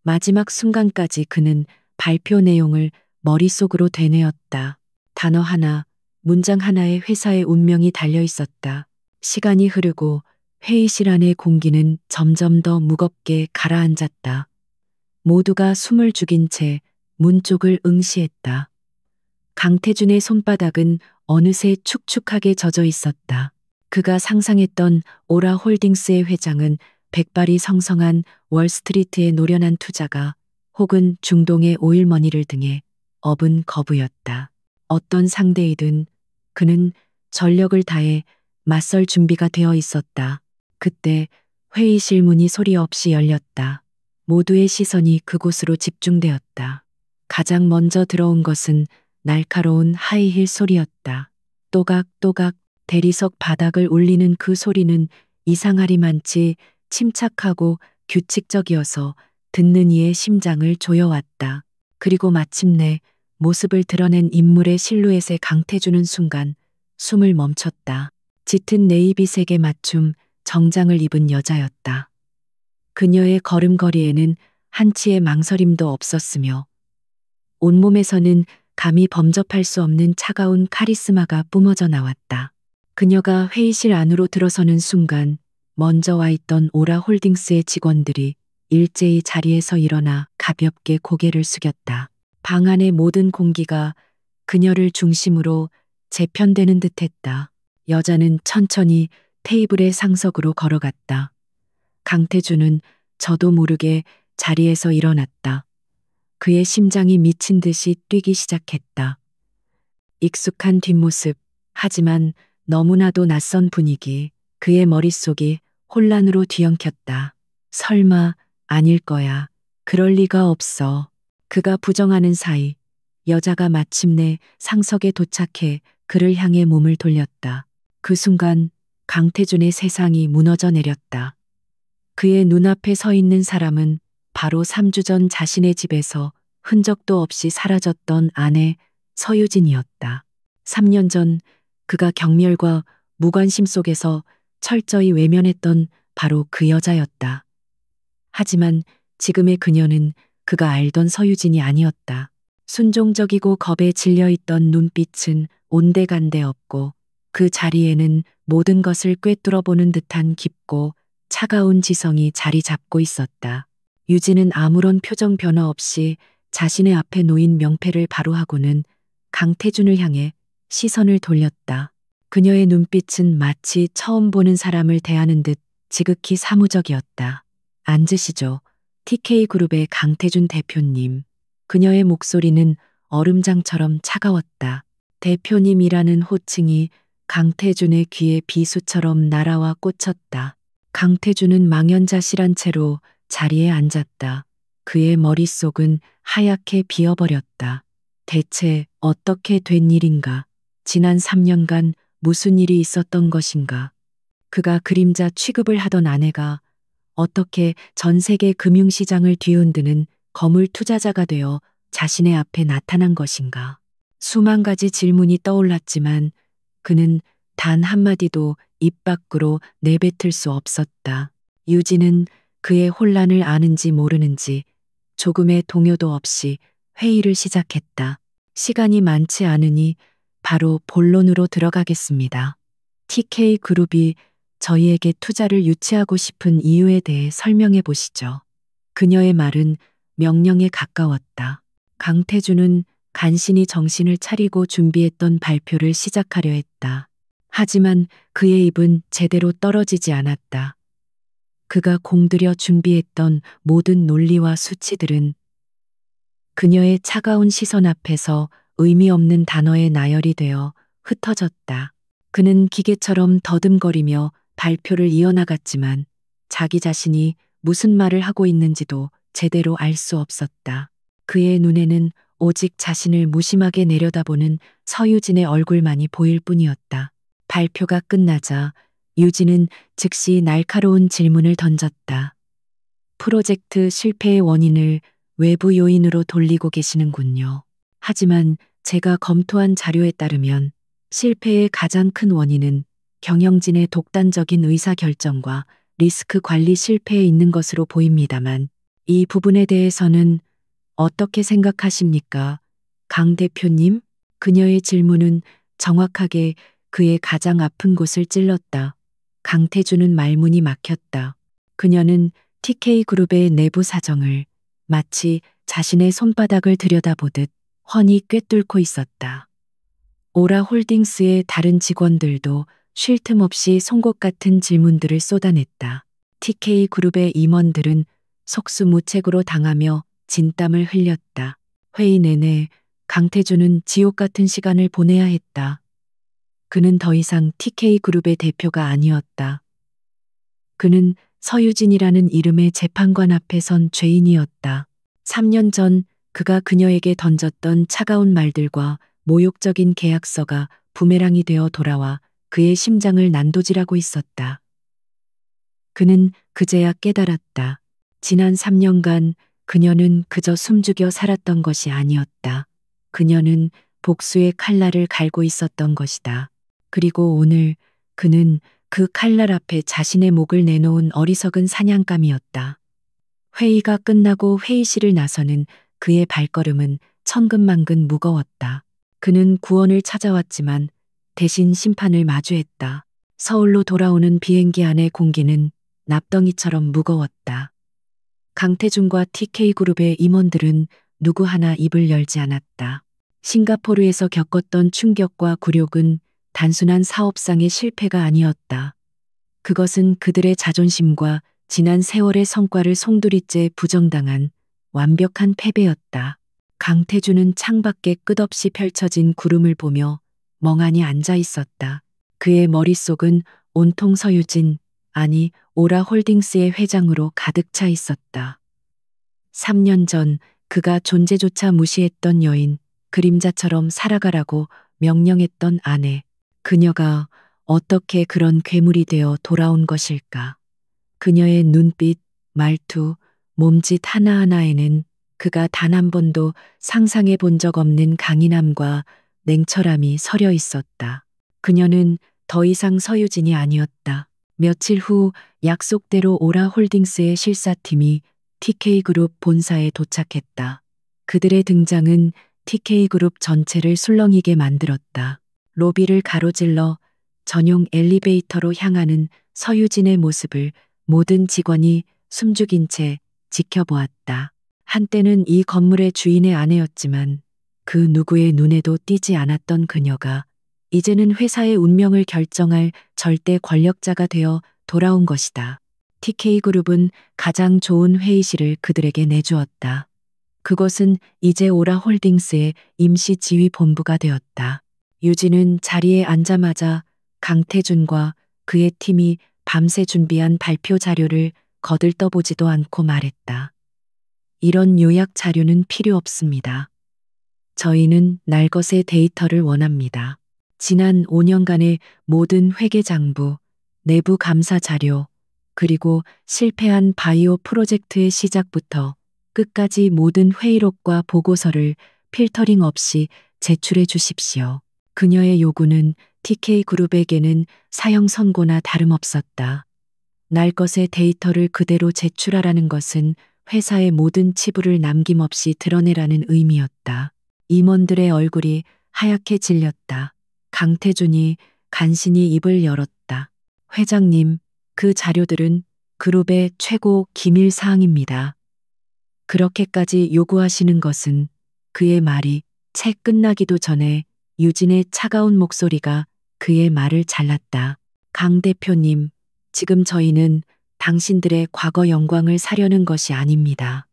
마지막 순간까지 그는 발표 내용을 머릿속으로 되뇌었다. 단어 하나, 문장 하나에 회사의 운명이 달려 있었다. 시간이 흐르고 회의실 안의 공기는 점점 더 무겁게 가라앉았다. 모두가 숨을 죽인 채 문 쪽을 응시했다. 강태준의 손바닥은 어느새 축축하게 젖어 있었다. 그가 상상했던 오라 홀딩스의 회장은 백발이 성성한 월스트리트의 노련한 투자가 혹은 중동의 오일머니를 등에 업은 거부였다. 어떤 상대이든 그는 전력을 다해 맞설 준비가 되어 있었다. 그때 회의실 문이 소리 없이 열렸다. 모두의 시선이 그곳으로 집중되었다. 가장 먼저 들어온 것은 날카로운 하이힐 소리였다. 또각또각 대리석 바닥을 울리는 그 소리는 이상하리만치 침착하고 규칙적이어서 듣는 이의 심장을 조여왔다. 그리고 마침내 모습을 드러낸 인물의 실루엣에 강태주는 순간 숨을 멈췄다. 짙은 네이비색의 맞춤 정장을 입은 여자였다. 그녀의 걸음걸이에는 한치의 망설임도 없었으며 온몸에서는 감히 범접할 수 없는 차가운 카리스마가 뿜어져 나왔다. 그녀가 회의실 안으로 들어서는 순간 먼저 와 있던 오라 홀딩스의 직원들이 일제히 자리에서 일어나 가볍게 고개를 숙였다. 방 안의 모든 공기가 그녀를 중심으로 재편되는 듯했다. 여자는 천천히 테이블의 상석으로 걸어갔다. 강태주는 저도 모르게 자리에서 일어났다. 그의 심장이 미친 듯이 뛰기 시작했다. 익숙한 뒷모습, 하지만 너무나도 낯선 분위기, 그의 머릿속이 혼란으로 뒤엉켰다. 설마 아닐 거야. 그럴 리가 없어. 그가 부정하는 사이 여자가 마침내 상석에 도착해 그를 향해 몸을 돌렸다. 그 순간 강태준의 세상이 무너져 내렸다. 그의 눈앞에 서 있는 사람은 바로 3주 전 자신의 집에서 흔적도 없이 사라졌던 아내 서유진이었다. 3년 전 그가 경멸과 무관심 속에서 철저히 외면했던 바로 그 여자였다. 하지만 지금의 그녀는 그가 알던 서유진이 아니었다. 순종적이고 겁에 질려있던 눈빛은 온데간데 없고 그 자리에는 모든 것을 꿰뚫어보는 듯한 깊고 차가운 지성이 자리 잡고 있었다. 유진은 아무런 표정 변화 없이 자신의 앞에 놓인 명패를 바로하고는 강태준을 향해 시선을 돌렸다. 그녀의 눈빛은 마치 처음 보는 사람을 대하는 듯 지극히 사무적이었다. 앉으시죠. TK그룹의 강태준 대표님. 그녀의 목소리는 얼음장처럼 차가웠다. 대표님이라는 호칭이 강태준의 귀에 비수처럼 날아와 꽂혔다. 강태준은 망연자실한 채로 자리에 앉았다. 그의 머릿속은 하얗게 비어버렸다. 대체 어떻게 된 일인가? 지난 3년간 무슨 일이 있었던 것인가? 그가 그림자 취급을 하던 아내가 어떻게 전 세계 금융시장을 뒤흔드는 거물 투자자가 되어 자신의 앞에 나타난 것인가? 수만 가지 질문이 떠올랐지만 그는 단 한마디도 입 밖으로 내뱉을 수 없었다. 유진은 그의 혼란을 아는지 모르는지 조금의 동요도 없이 회의를 시작했다. 시간이 많지 않으니 바로 본론으로 들어가겠습니다. TK그룹이 저희에게 투자를 유치하고 싶은 이유에 대해 설명해 보시죠. 그녀의 말은 명령에 가까웠다. 강태준은 간신히 정신을 차리고 준비했던 발표를 시작하려 했다. 하지만 그의 입은 제대로 떨어지지 않았다. 그가 공들여 준비했던 모든 논리와 수치들은 그녀의 차가운 시선 앞에서 의미 없는 단어에 나열이 되어 흩어졌다. 그는 기계처럼 더듬거리며 발표를 이어나갔지만 자기 자신이 무슨 말을 하고 있는지도 제대로 알 수 없었다. 그의 눈에는 오직 자신을 무심하게 내려다보는 서유진의 얼굴만이 보일 뿐이었다. 발표가 끝나자 유진은 즉시 날카로운 질문을 던졌다. 프로젝트 실패의 원인을 외부 요인으로 돌리고 계시는군요. 하지만 제가 검토한 자료에 따르면 실패의 가장 큰 원인은 경영진의 독단적인 의사결정과 리스크 관리 실패에 있는 것으로 보입니다만 이 부분에 대해서는 어떻게 생각하십니까? 강 대표님? 그녀의 질문은 정확하게 그의 가장 아픈 곳을 찔렀다. 강태준은 말문이 막혔다. 그녀는 TK그룹의 내부 사정을 마치 자신의 손바닥을 들여다보듯 훤히 꿰뚫고 있었다. 오라홀딩스의 다른 직원들도 쉴 틈 없이 송곳 같은 질문들을 쏟아냈다. TK그룹의 임원들은 속수무책으로 당하며 진땀을 흘렸다. 회의 내내 강태준은 지옥 같은 시간을 보내야 했다. 그는 더 이상 TK그룹의 대표가 아니었다. 그는 서유진이라는 이름의 재판관 앞에 선 죄인이었다. 3년 전 그가 그녀에게 던졌던 차가운 말들과 모욕적인 계약서가 부메랑이 되어 돌아와 그의 심장을 난도질하고 있었다. 그는 그제야 깨달았다. 지난 3년간 그녀는 그저 숨죽여 살았던 것이 아니었다. 그녀는 복수의 칼날을 갈고 있었던 것이다. 그리고 오늘 그는 그 칼날 앞에 자신의 목을 내놓은 어리석은 사냥감이었다. 회의가 끝나고 회의실을 나서는 그의 발걸음은 천근만근 무거웠다. 그는 구원을 찾아왔지만 대신 심판을 마주했다. 서울로 돌아오는 비행기 안의 공기는 납덩이처럼 무거웠다. 강태준과 TK그룹의 임원들은 누구 하나 입을 열지 않았다. 싱가포르에서 겪었던 충격과 굴욕은 단순한 사업상의 실패가 아니었다. 그것은 그들의 자존심과 지난 세월의 성과를 송두리째 부정당한 완벽한 패배였다. 강태준은 창밖에 끝없이 펼쳐진 구름을 보며 멍하니 앉아 있었다. 그의 머릿속은 온통 서유진, 아니 오라홀딩스의 회장으로 가득 차 있었다. 3년 전 그가 존재조차 무시했던 여인, 그림자처럼 살아가라고 명령했던 아내. 그녀가 어떻게 그런 괴물이 되어 돌아온 것일까? 그녀의 눈빛, 말투, 몸짓 하나하나에는 그가 단 한 번도 상상해 본 적 없는 강인함과 냉철함이 서려 있었다. 그녀는 더 이상 서유진이 아니었다. 며칠 후 약속대로 오라홀딩스의 실사팀이 TK그룹 본사에 도착했다. 그들의 등장은 TK그룹 전체를 술렁이게 만들었다. 로비를 가로질러 전용 엘리베이터로 향하는 서유진의 모습을 모든 직원이 숨죽인 채 지켜보았다. 한때는 이 건물의 주인의 아내였지만 그 누구의 눈에도 띄지 않았던 그녀가 이제는 회사의 운명을 결정할 절대 권력자가 되어 돌아온 것이다. TK그룹은 가장 좋은 회의실을 그들에게 내주었다. 그것은 이제 오라홀딩스의 임시 지휘본부가 되었다. 유진은 자리에 앉자마자 강태준과 그의 팀이 밤새 준비한 발표 자료를 거들떠보지도 않고 말했다. 이런 요약 자료는 필요 없습니다. 저희는 날것의 데이터를 원합니다. 지난 5년간의 모든 회계장부, 내부 감사 자료, 그리고 실패한 바이오 프로젝트의 시작부터 끝까지 모든 회의록과 보고서를 필터링 없이 제출해 주십시오. 그녀의 요구는 TK그룹에게는 사형 선고나 다름없었다. 날것의 데이터를 그대로 제출하라는 것은 회사의 모든 치부를 남김없이 드러내라는 의미였다. 임원들의 얼굴이 하얗게 질렸다. 강태준이 간신히 입을 열었다. 회장님, 그 자료들은 그룹의 최고 기밀 사항입니다. 그렇게까지 요구하시는 것은 그의 말이 채 끝나기도 전에 유진의 차가운 목소리가 그의 말을 잘랐다. 강 대표님, 지금 저희는 당신들의 과거 영광을 사려는 것이 아닙니다.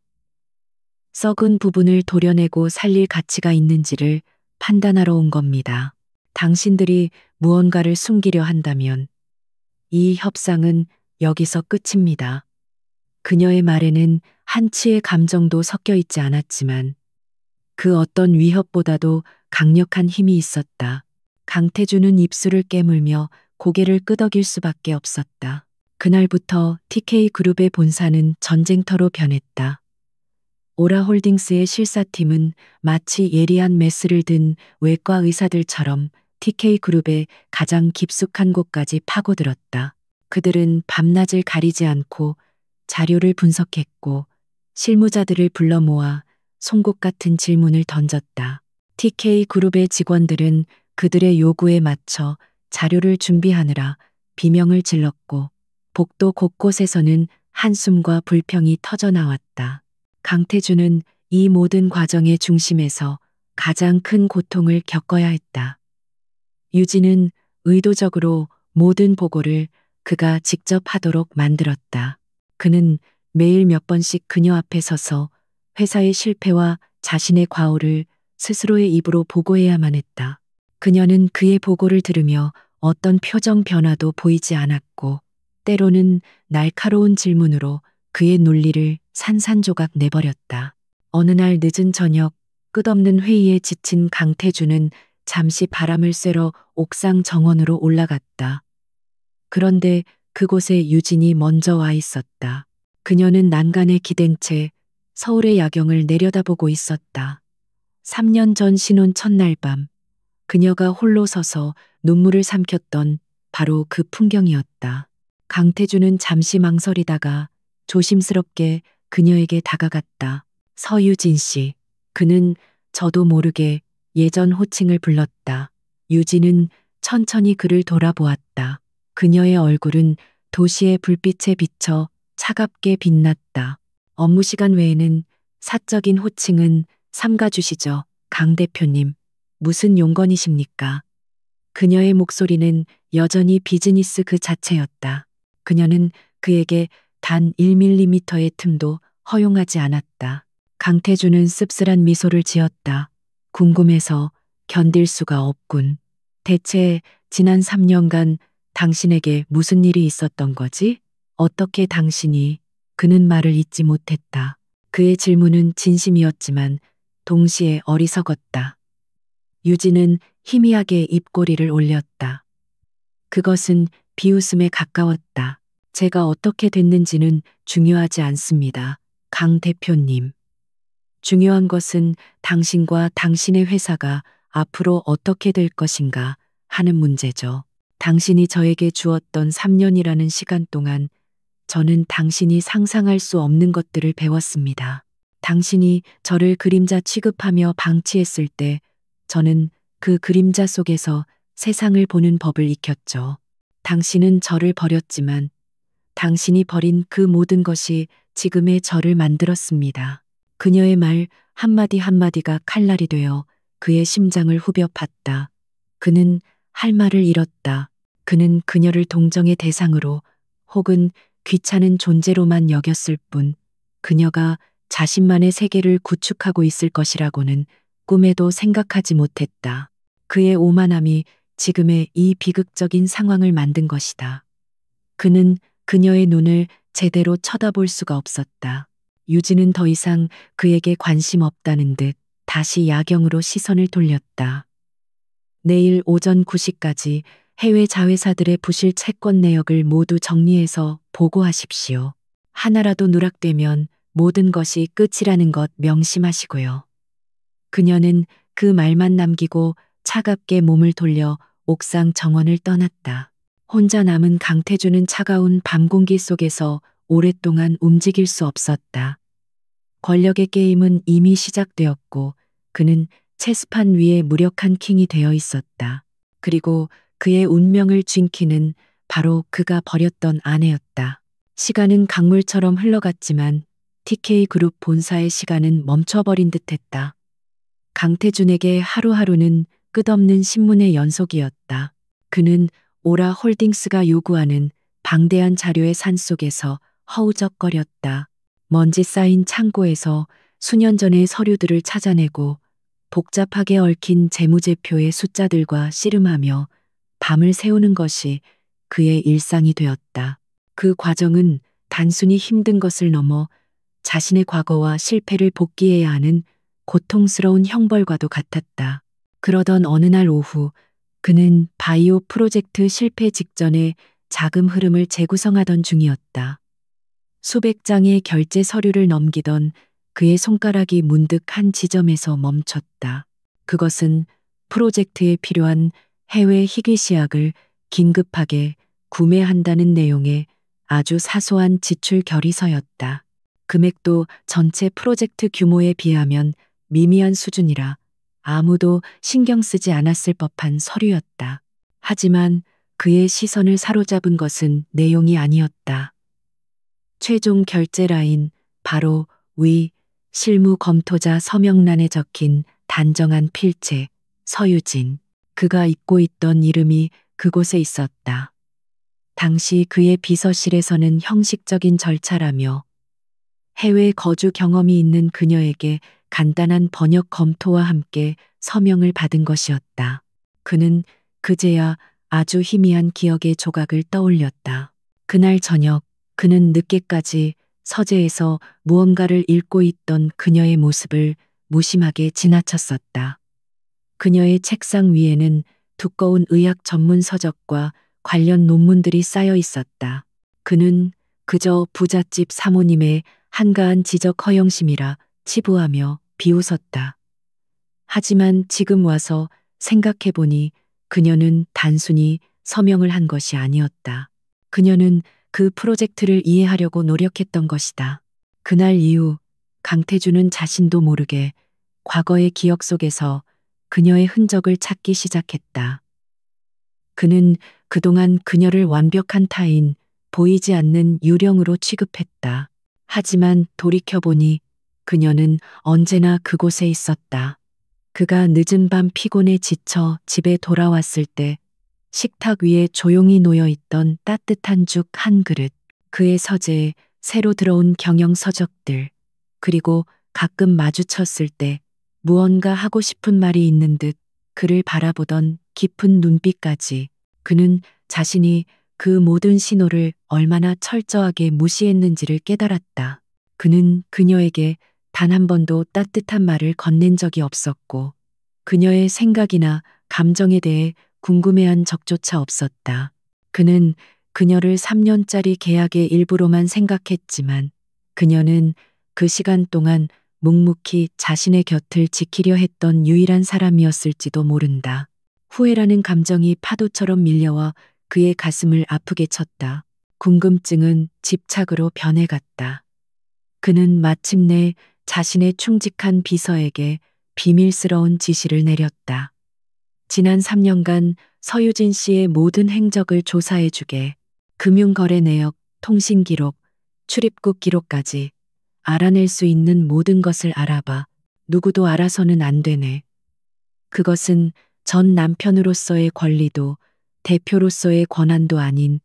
썩은 부분을 도려내고 살릴 가치가 있는지를 판단하러 온 겁니다. 당신들이 무언가를 숨기려 한다면 이 협상은 여기서 끝입니다. 그녀의 말에는 한치의 감정도 섞여 있지 않았지만 그 어떤 위협보다도 강력한 힘이 있었다. 강태준은 입술을 깨물며 고개를 끄덕일 수밖에 없었다. 그날부터 TK그룹의 본사는 전쟁터로 변했다. 오라홀딩스의 실사팀은 마치 예리한 메스를 든 외과 의사들처럼 TK그룹의 가장 깊숙한 곳까지 파고들었다. 그들은 밤낮을 가리지 않고 자료를 분석했고 실무자들을 불러 모아 송곳 같은 질문을 던졌다. TK그룹의 직원들은 그들의 요구에 맞춰 자료를 준비하느라 비명을 질렀고 복도 곳곳에서는 한숨과 불평이 터져 나왔다. 강태준은 이 모든 과정의 중심에서 가장 큰 고통을 겪어야 했다. 유진은 의도적으로 모든 보고를 그가 직접 하도록 만들었다. 그는 매일 몇 번씩 그녀 앞에 서서 회사의 실패와 자신의 과오를 스스로의 입으로 보고해야만 했다. 그녀는 그의 보고를 들으며 어떤 표정 변화도 보이지 않았고 때로는 날카로운 질문으로 그의 논리를 산산조각 내버렸다. 어느 날 늦은 저녁 끝없는 회의에 지친 강태준은 잠시 바람을 쐬러 옥상 정원으로 올라갔다. 그런데 그곳에 유진이 먼저 와 있었다. 그녀는 난간에 기댄 채 서울의 야경을 내려다보고 있었다. 3년 전 신혼 첫날 밤, 그녀가 홀로 서서 눈물을 삼켰던 바로 그 풍경이었다. 강태준은 잠시 망설이다가 조심스럽게 그녀에게 다가갔다. 서유진 씨. 그는 저도 모르게 예전 호칭을 불렀다. 유진은 천천히 그를 돌아보았다. 그녀의 얼굴은 도시의 불빛에 비쳐 차갑게 빛났다. 업무 시간 외에는 사적인 호칭은 삼가주시죠. 강 대표님. 무슨 용건이십니까? 그녀의 목소리는 여전히 비즈니스 그 자체였다. 그녀는 그에게 단 1mm의 틈도 허용하지 않았다. 강태준은 씁쓸한 미소를 지었다. 궁금해서 견딜 수가 없군. 대체 지난 3년간 당신에게 무슨 일이 있었던 거지? 어떻게 당신이? 그는 말을 잇지 못했다. 그의 질문은 진심이었지만 동시에 어리석었다. 유진은 희미하게 입꼬리를 올렸다. 그것은 비웃음에 가까웠다. 제가 어떻게 됐는지는 중요하지 않습니다. 강 대표님. 중요한 것은 당신과 당신의 회사가 앞으로 어떻게 될 것인가 하는 문제죠. 당신이 저에게 주었던 3년이라는 시간 동안 저는 당신이 상상할 수 없는 것들을 배웠습니다. 당신이 저를 그림자 취급하며 방치했을 때 저는 그 그림자 속에서 세상을 보는 법을 익혔죠. 당신은 저를 버렸지만 당신이 버린 그 모든 것이 지금의 저를 만들었습니다. 그녀의 말 한마디 한마디가 칼날이 되어 그의 심장을 후벼 팠다. 그는 할 말을 잃었다. 그는 그녀를 동정의 대상으로 혹은 귀찮은 존재로만 여겼을 뿐 그녀가 자신만의 세계를 구축하고 있을 것이라고는 꿈에도 생각하지 못했다. 그의 오만함이 지금의 이 비극적인 상황을 만든 것이다. 그는 그녀의 눈을 제대로 쳐다볼 수가 없었다. 유진은 더 이상 그에게 관심 없다는 듯 다시 야경으로 시선을 돌렸다. 내일 오전 9시까지 해외 자회사들의 부실 채권 내역을 모두 정리해서 보고하십시오. 하나라도 누락되면 모든 것이 끝이라는 것 명심하시고요. 그녀는 그 말만 남기고 차갑게 몸을 돌려 옥상 정원을 떠났다. 혼자 남은 강태준은 차가운 밤 공기 속에서 오랫동안 움직일 수 없었다. 권력의 게임은 이미 시작되었고 그는 체스판 위에 무력한 킹이 되어 있었다. 그리고 그의 운명을 쥔키는 바로 그가 버렸던 아내였다. 시간은 강물처럼 흘러갔지만 TK그룹 본사의 시간은 멈춰버린 듯했다. 강태준에게 하루하루는 끝없는 신문의 연속이었다. 그는 오라 홀딩스가 요구하는 방대한 자료의 산속에서 허우적거렸다. 먼지 쌓인 창고에서 수년 전의 서류들을 찾아내고 복잡하게 얽힌 재무제표의 숫자들과 씨름하며 밤을 새우는 것이 그의 일상이 되었다. 그 과정은 단순히 힘든 것을 넘어 자신의 과거와 실패를 복귀해야 하는 고통스러운 형벌과도 같았다. 그러던 어느 날 오후 그는 바이오 프로젝트 실패 직전에 자금 흐름을 재구성하던 중이었다. 수백 장의 결제 서류를 넘기던 그의 손가락이 문득 한 지점에서 멈췄다. 그것은 프로젝트에 필요한 해외 희귀시약을 긴급하게 구매한다는 내용의 아주 사소한 지출 결의서였다. 금액도 전체 프로젝트 규모에 비하면 미미한 수준이라 아무도 신경 쓰지 않았을 법한 서류였다. 하지만 그의 시선을 사로잡은 것은 내용이 아니었다. 최종 결제 라인, 바로 위, 실무 검토자 서명란에 적힌 단정한 필체, 서유진. 그가 잊고 있던 이름이 그곳에 있었다. 당시 그의 비서실에서는 형식적인 절차라며 해외 거주 경험이 있는 그녀에게 간단한 번역 검토와 함께 서명을 받은 것이었다. 그는 그제야 아주 희미한 기억의 조각을 떠올렸다. 그날 저녁 그는 늦게까지 서재에서 무언가를 읽고 있던 그녀의 모습을 무심하게 지나쳤었다. 그녀의 책상 위에는 두꺼운 의학 전문 서적과 관련 논문들이 쌓여 있었다. 그는 그저 부잣집 사모님의 한가한 지적 허영심이라 치부하며 비웃었다. 하지만 지금 와서 생각해보니 그녀는 단순히 서명을 한 것이 아니었다. 그녀는 그 프로젝트를 이해하려고 노력했던 것이다. 그날 이후 강태주는 자신도 모르게 과거의 기억 속에서 그녀의 흔적을 찾기 시작했다. 그는 그동안 그녀를 완벽한 타인, 보이지 않는 유령으로 취급했다. 하지만 돌이켜보니 그녀는 언제나 그곳에 있었다. 그가 늦은 밤 피곤에 지쳐 집에 돌아왔을 때 식탁 위에 조용히 놓여 있던 따뜻한 죽 한 그릇, 그의 서재에 새로 들어온 경영 서적들, 그리고 가끔 마주쳤을 때 무언가 하고 싶은 말이 있는 듯 그를 바라보던 깊은 눈빛까지. 그는 자신이 그 모든 신호를 얼마나 철저하게 무시했는지를 깨달았다. 그는 그녀에게 단 한 번도 따뜻한 말을 건넨 적이 없었고, 그녀의 생각이나 감정에 대해 궁금해한 적조차 없었다. 그는 그녀를 3년짜리 계약의 일부로만 생각했지만, 그녀는 그 시간 동안 묵묵히 자신의 곁을 지키려 했던 유일한 사람이었을지도 모른다. 후회라는 감정이 파도처럼 밀려와 그의 가슴을 아프게 쳤다. 궁금증은 집착으로 변해갔다. 그는 마침내 자신의 충직한 비서에게 비밀스러운 지시를 내렸다. 지난 3년간 서유진 씨의 모든 행적을 조사해주게. 금융거래 내역, 통신기록, 출입국 기록까지 알아낼 수 있는 모든 것을 알아봐. 누구도 알아서는 안 되네. 그것은 전 남편으로서의 권리도 대표로서의 권한도 아닌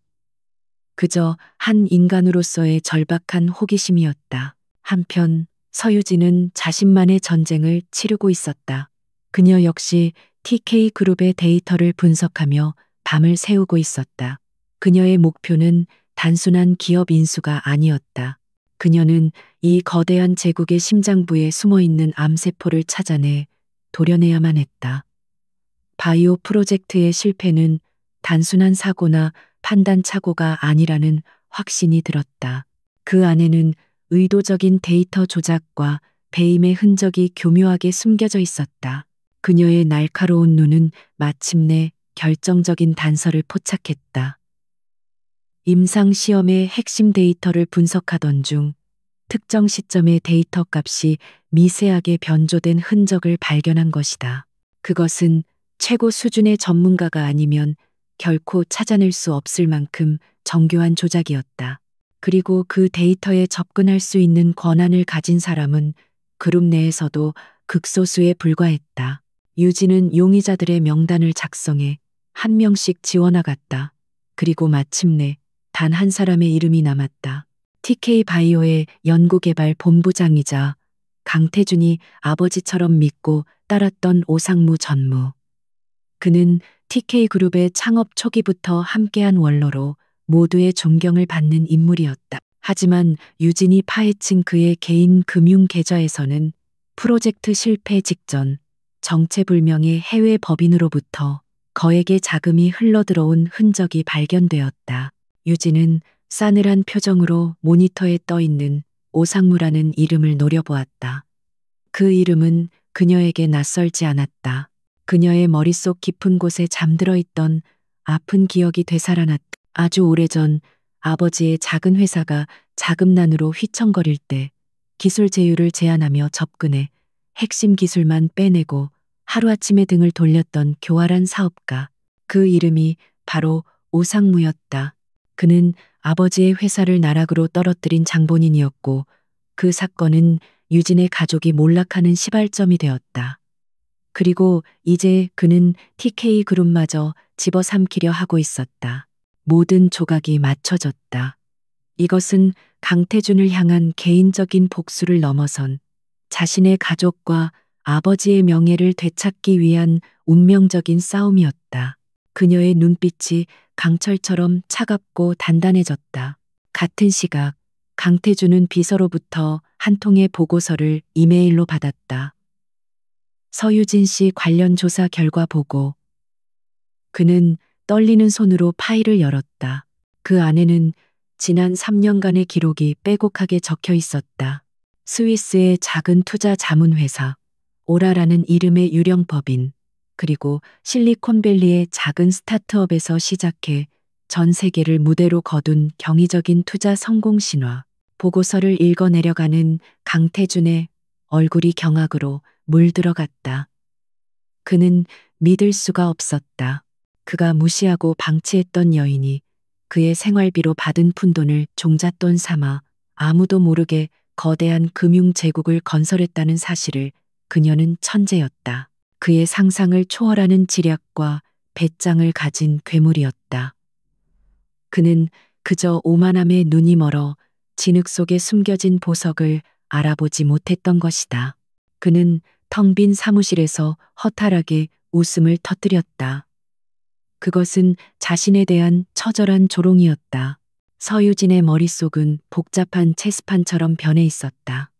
그저 한 인간으로서의 절박한 호기심이었다. 한편 서유진은 자신만의 전쟁을 치르고 있었다. 그녀 역시 TK그룹의 데이터를 분석하며 밤을 새우고 있었다. 그녀의 목표는 단순한 기업 인수가 아니었다. 그녀는 이 거대한 제국의 심장부에 숨어있는 암세포를 찾아내 도려내야만 했다. 바이오 프로젝트의 실패는 단순한 사고나 판단 착오가 아니라는 확신이 들었다. 그 안에는 의도적인 데이터 조작과 배임의 흔적이 교묘하게 숨겨져 있었다. 그녀의 날카로운 눈은 마침내 결정적인 단서를 포착했다. 임상시험의 핵심 데이터를 분석하던 중 특정 시점의 데이터 값이 미세하게 변조된 흔적을 발견한 것이다. 그것은 최고 수준의 전문가가 아니면 결코 찾아낼 수 없을 만큼 정교한 조작이었다. 그리고 그 데이터에 접근할 수 있는 권한을 가진 사람은 그룹 내에서도 극소수에 불과했다. 유진은 용의자들의 명단을 작성해 한 명씩 지워나갔다. 그리고 마침내 단 한 사람의 이름이 남았다. TK바이오의 연구개발 본부장이자 강태준이 아버지처럼 믿고 따랐던 오상무 전무. 그는 TK그룹의 창업 초기부터 함께한 원로로 모두의 존경을 받는 인물이었다. 하지만 유진이 파헤친 그의 개인 금융 계좌에서는 프로젝트 실패 직전 정체불명의 해외 법인으로부터 거액의 자금이 흘러들어온 흔적이 발견되었다. 유진은 싸늘한 표정으로 모니터에 떠있는 오상무라는 이름을 노려보았다. 그 이름은 그녀에게 낯설지 않았다. 그녀의 머릿속 깊은 곳에 잠들어 있던 아픈 기억이 되살아났다. 아주 오래전 아버지의 작은 회사가 자금난으로 휘청거릴 때 기술 제휴를 제안하며 접근해 핵심 기술만 빼내고 하루아침에 등을 돌렸던 교활한 사업가. 그 이름이 바로 오상무였다. 그는 아버지의 회사를 나락으로 떨어뜨린 장본인이었고 그 사건은 유진의 가족이 몰락하는 시발점이 되었다. 그리고 이제 그는 TK 그룹마저 집어삼키려 하고 있었다. 모든 조각이 맞춰졌다. 이것은 강태준을 향한 개인적인 복수를 넘어선 자신의 가족과 아버지의 명예를 되찾기 위한 운명적인 싸움이었다. 그녀의 눈빛이 강철처럼 차갑고 단단해졌다. 같은 시각, 강태준은 비서로부터 한 통의 보고서를 이메일로 받았다. 서유진 씨 관련 조사 결과 보고. 그는 떨리는 손으로 파일을 열었다. 그 안에는 지난 3년간의 기록이 빼곡하게 적혀 있었다. 스위스의 작은 투자 자문회사, 오라라는 이름의 유령 법인, 그리고 실리콘밸리의 작은 스타트업에서 시작해 전 세계를 무대로 거둔 경이적인 투자 성공 신화. 보고서를 읽어 내려가는 강태준의 얼굴이 경악으로 물들어갔다. 그는 믿을 수가 없었다. 그가 무시하고 방치했던 여인이 그의 생활비로 받은 푼돈을 종잣돈 삼아 아무도 모르게 거대한 금융 제국을 건설했다는 사실을 그녀는 천재였다. 그의 상상을 초월하는 지략과 배짱을 가진 괴물이었다. 그는 그저 오만함에 눈이 멀어 진흙 속에 숨겨진 보석을 알아보지 못했던 것이다. 그는 텅 빈 사무실에서 허탈하게 웃음을 터뜨렸다. 그것은 자신에 대한 처절한 조롱이었다. 서유진의 머릿속은 복잡한 체스판처럼 변해 있었다.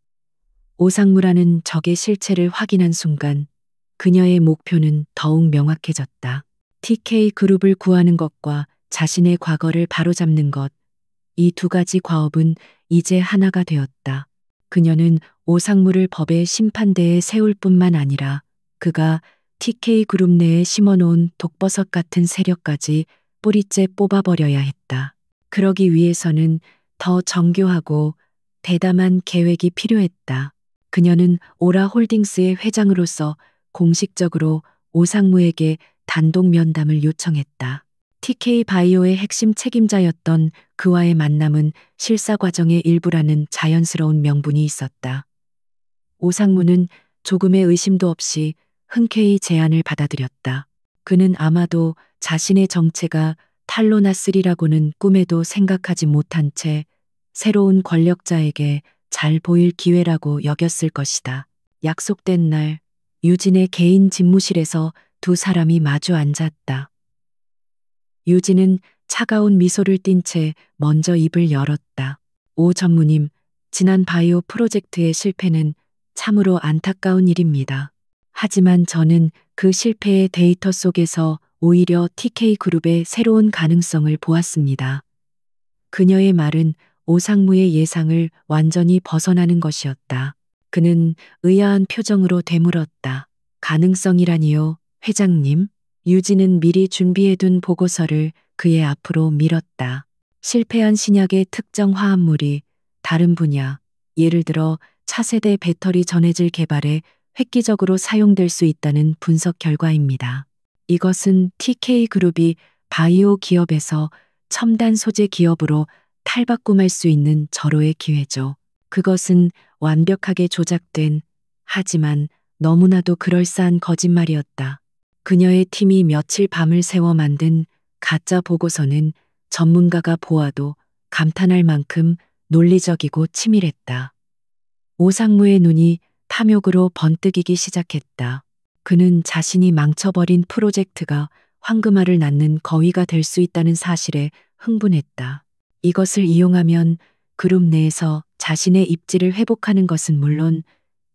오상무라는 적의 실체를 확인한 순간 그녀의 목표는 더욱 명확해졌다. TK 그룹을 구하는 것과 자신의 과거를 바로잡는 것, 이 두 가지 과업은 이제 하나가 되었다. 그녀는 오상무를 법의 심판대에 세울 뿐만 아니라 그가 TK 그룹 내에 심어놓은 독버섯 같은 세력까지 뿌리째 뽑아버려야 했다. 그러기 위해서는 더 정교하고 대담한 계획이 필요했다. 그녀는 오라 홀딩스의 회장으로서 공식적으로 오상무에게 단독 면담을 요청했다. TK 바이오의 핵심 책임자였던 그와의 만남은 실사 과정의 일부라는 자연스러운 명분이 있었다. 오상무는 조금의 의심도 없이 흔쾌히 제안을 받아들였다. 그는 아마도 자신의 정체가 탄로 났으리라고는 꿈에도 생각하지 못한 채 새로운 권력자에게 잘 보일 기회라고 여겼을 것이다. 약속된 날, 유진의 개인 집무실에서 두 사람이 마주 앉았다. 유진은 차가운 미소를 띤 채 먼저 입을 열었다. 오 전무님, 지난 바이오 프로젝트의 실패는 참으로 안타까운 일입니다. 하지만 저는 그 실패의 데이터 속에서 오히려 TK그룹의 새로운 가능성을 보았습니다. 그녀의 말은 오상무의 예상을 완전히 벗어나는 것이었다. 그는 의아한 표정으로 되물었다. 가능성이라니요, 회장님? 유진은 미리 준비해둔 보고서를 그의 앞으로 밀었다. 실패한 신약의 특정 화합물이 다른 분야, 예를 들어 차세대 배터리 전해질 개발에 획기적으로 사용될 수 있다는 분석 결과입니다. 이것은 TK그룹이 바이오 기업에서 첨단 소재 기업으로 탈바꿈할 수 있는 절호의 기회죠. 그것은 완벽하게 조작된, 하지만 너무나도 그럴싸한 거짓말이었다. 그녀의 팀이 며칠 밤을 새워 만든 가짜 보고서는 전문가가 보아도 감탄할 만큼 논리적이고 치밀했다. 오상무의 눈이 탐욕으로 번뜩이기 시작했다. 그는 자신이 망쳐버린 프로젝트가 황금알을 낳는 거위가 될 수 있다는 사실에 흥분했다. 이것을 이용하면 그룹 내에서 자신의 입지를 회복하는 것은 물론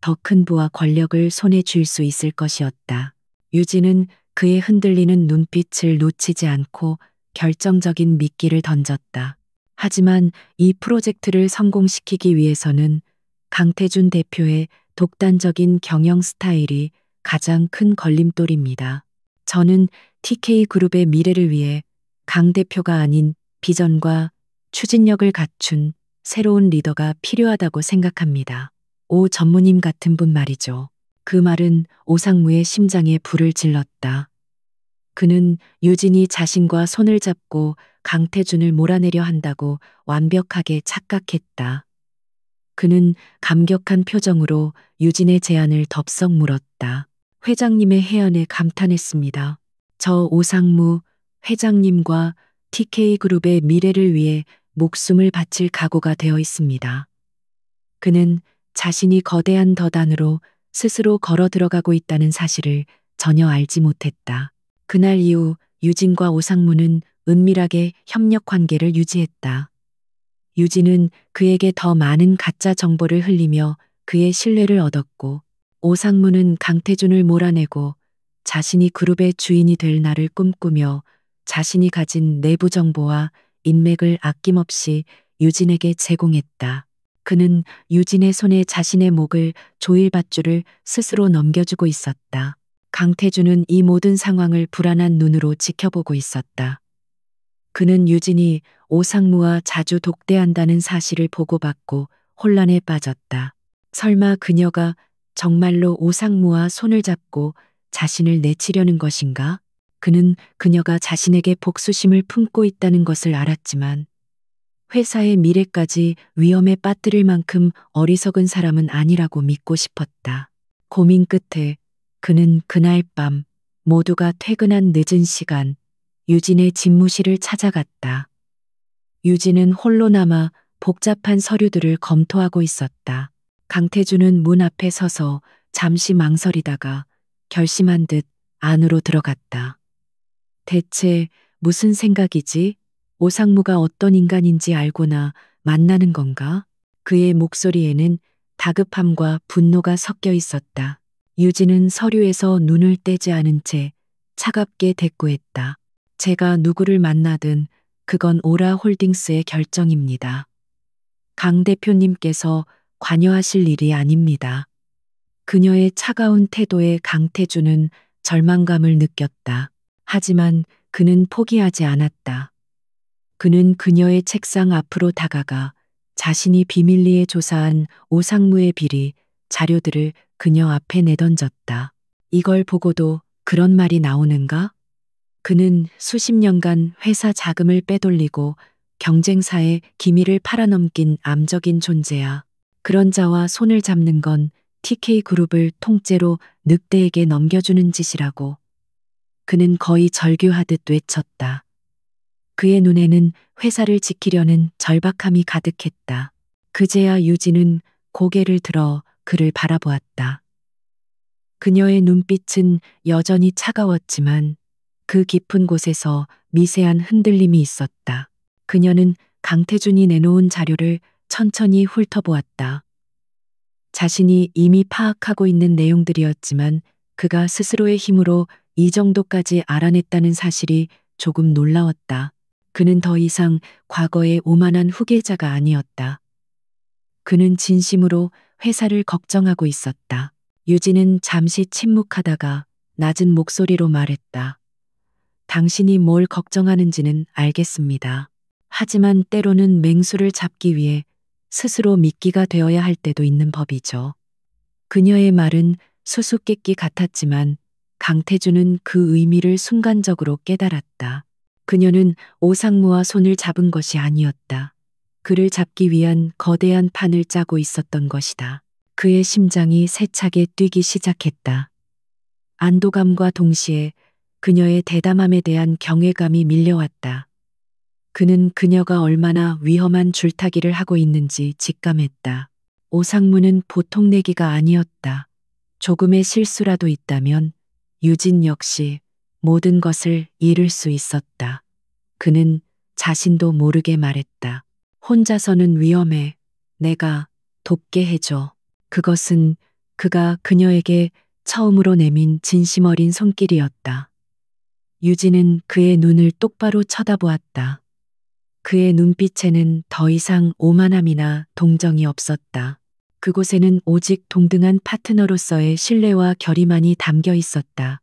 더 큰 부와 권력을 손에 쥘 수 있을 것이었다. 유진은 그의 흔들리는 눈빛을 놓치지 않고 결정적인 미끼를 던졌다. 하지만 이 프로젝트를 성공시키기 위해서는 강태준 대표의 독단적인 경영 스타일이 가장 큰 걸림돌입니다. 저는 TK그룹의 미래를 위해 강 대표가 아닌 비전과 추진력을 갖춘 새로운 리더가 필요하다고 생각합니다. 오 전무님 같은 분 말이죠. 그 말은 오상무의 심장에 불을 질렀다. 그는 유진이 자신과 손을 잡고 강태준을 몰아내려 한다고 완벽하게 착각했다. 그는 감격한 표정으로 유진의 제안을 덥석 물었다. 회장님의 해안에 감탄했습니다. 저 오상무 회장님과 TK그룹의 미래를 위해 목숨을 바칠 각오가 되어 있습니다. 그는 자신이 거대한 덫안으로 스스로 걸어 들어가고 있다는 사실을 전혀 알지 못했다. 그날 이후 유진과 오상무는 은밀하게 협력 관계를 유지했다. 유진은 그에게 더 많은 가짜 정보를 흘리며 그의 신뢰를 얻었고, 오상무는 강태준을 몰아내고 자신이 그룹의 주인이 될 날을 꿈꾸며 자신이 가진 내부 정보와 인맥을 아낌없이 유진에게 제공했다. 그는 유진의 손에 자신의 목을 조일 밧줄을 스스로 넘겨주고 있었다. 강태준은 이 모든 상황을 불안한 눈으로 지켜보고 있었다. 그는 유진이 오상무와 자주 독대한다는 사실을 보고받고 혼란에 빠졌다. 설마 그녀가 정말로 오상무와 손을 잡고 자신을 내치려는 것인가? 그는 그녀가 자신에게 복수심을 품고 있다는 것을 알았지만 회사의 미래까지 위험에 빠뜨릴 만큼 어리석은 사람은 아니라고 믿고 싶었다. 고민 끝에 그는 그날 밤 모두가 퇴근한 늦은 시간 유진의 집무실을 찾아갔다. 유진은 홀로 남아 복잡한 서류들을 검토하고 있었다. 강태준은 문 앞에 서서 잠시 망설이다가 결심한 듯 안으로 들어갔다. 대체 무슨 생각이지? 오상무가 어떤 인간인지 알고나 만나는 건가? 그의 목소리에는 다급함과 분노가 섞여 있었다. 유진은 서류에서 눈을 떼지 않은 채 차갑게 대꾸했다. 제가 누구를 만나든 그건 오라 홀딩스의 결정입니다. 강 대표님께서 관여하실 일이 아닙니다. 그녀의 차가운 태도에 강태준은 절망감을 느꼈다. 하지만 그는 포기하지 않았다. 그는 그녀의 책상 앞으로 다가가 자신이 비밀리에 조사한 오상무의 비리 자료들을 그녀 앞에 내던졌다. 이걸 보고도 그런 말이 나오는가? 그는 수십 년간 회사 자금을 빼돌리고 경쟁사의 기밀을 팔아넘긴 암적인 존재야. 그런 자와 손을 잡는 건 TK그룹을 통째로 늑대에게 넘겨주는 짓이라고. 그는 거의 절규하듯 외쳤다. 그의 눈에는 회사를 지키려는 절박함이 가득했다. 그제야 유진은 고개를 들어 그를 바라보았다. 그녀의 눈빛은 여전히 차가웠지만 그 깊은 곳에서 미세한 흔들림이 있었다. 그녀는 강태준이 내놓은 자료를 천천히 훑어보았다. 자신이 이미 파악하고 있는 내용들이었지만 그가 스스로의 힘으로 이 정도까지 알아냈다는 사실이 조금 놀라웠다. 그는 더 이상 과거의 오만한 후계자가 아니었다. 그는 진심으로 회사를 걱정하고 있었다. 유진은 잠시 침묵하다가 낮은 목소리로 말했다. 당신이 뭘 걱정하는지는 알겠습니다. 하지만 때로는 맹수를 잡기 위해 스스로 미끼가 되어야 할 때도 있는 법이죠. 그녀의 말은 수수께끼 같았지만 강태준은 그 의미를 순간적으로 깨달았다. 그녀는 오상무와 손을 잡은 것이 아니었다. 그를 잡기 위한 거대한 판을 짜고 있었던 것이다. 그의 심장이 세차게 뛰기 시작했다. 안도감과 동시에 그녀의 대담함에 대한 경외감이 밀려왔다. 그는 그녀가 얼마나 위험한 줄타기를 하고 있는지 직감했다. 오상무는 보통 내기가 아니었다. 조금의 실수라도 있다면 유진 역시 모든 것을 잃을 수 있었다. 그는 자신도 모르게 말했다. 혼자서는 위험해. 내가 돕게 해줘. 그것은 그가 그녀에게 처음으로 내민 진심 어린 손길이었다. 유진은 그의 눈을 똑바로 쳐다보았다. 그의 눈빛에는 더 이상 오만함이나 동정이 없었다. 그곳에는 오직 동등한 파트너로서의 신뢰와 결의만이 담겨 있었다.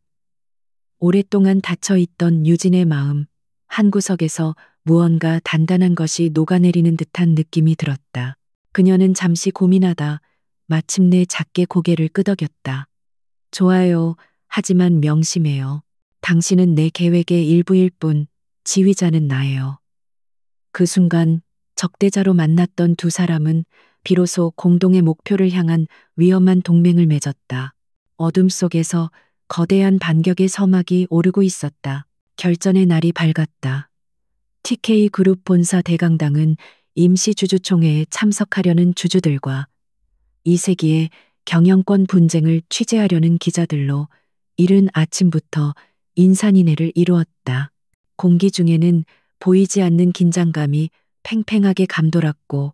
오랫동안 닫혀있던 유진의 마음, 한구석에서 무언가 단단한 것이 녹아내리는 듯한 느낌이 들었다. 그녀는 잠시 고민하다 마침내 작게 고개를 끄덕였다. 좋아요. 하지만 명심해요. 당신은 내 계획의 일부일 뿐 지휘자는 나예요. 그 순간 적대자로 만났던 두 사람은 비로소 공동의 목표를 향한 위험한 동맹을 맺었다. 어둠 속에서 거대한 반격의 서막이 오르고 있었다. 결전의 날이 밝았다. TK그룹 본사 대강당은 임시 주주총회에 참석하려는 주주들과 이 세기의 경영권 분쟁을 취재하려는 기자들로 이른 아침부터 인산인해를 이루었다. 공기 중에는 보이지 않는 긴장감이 팽팽하게 감돌았고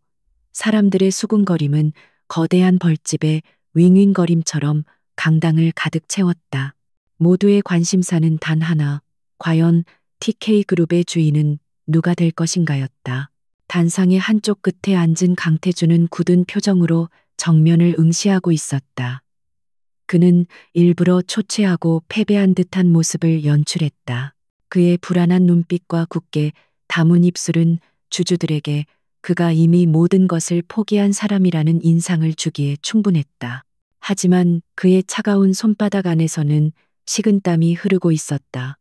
사람들의 수군거림은 거대한 벌집의 윙윙거림처럼 강당을 가득 채웠다. 모두의 관심사는 단 하나, 과연 TK그룹의 주인은 누가 될 것인가였다. 단상의 한쪽 끝에 앉은 강태주는 굳은 표정으로 정면을 응시하고 있었다. 그는 일부러 초췌하고 패배한 듯한 모습을 연출했다. 그의 불안한 눈빛과 굳게 담은 입술은 주주들에게 그가 이미 모든 것을 포기한 사람이라는 인상을 주기에 충분했다. 하지만 그의 차가운 손바닥 안에서는 식은땀이 흐르고 있었다.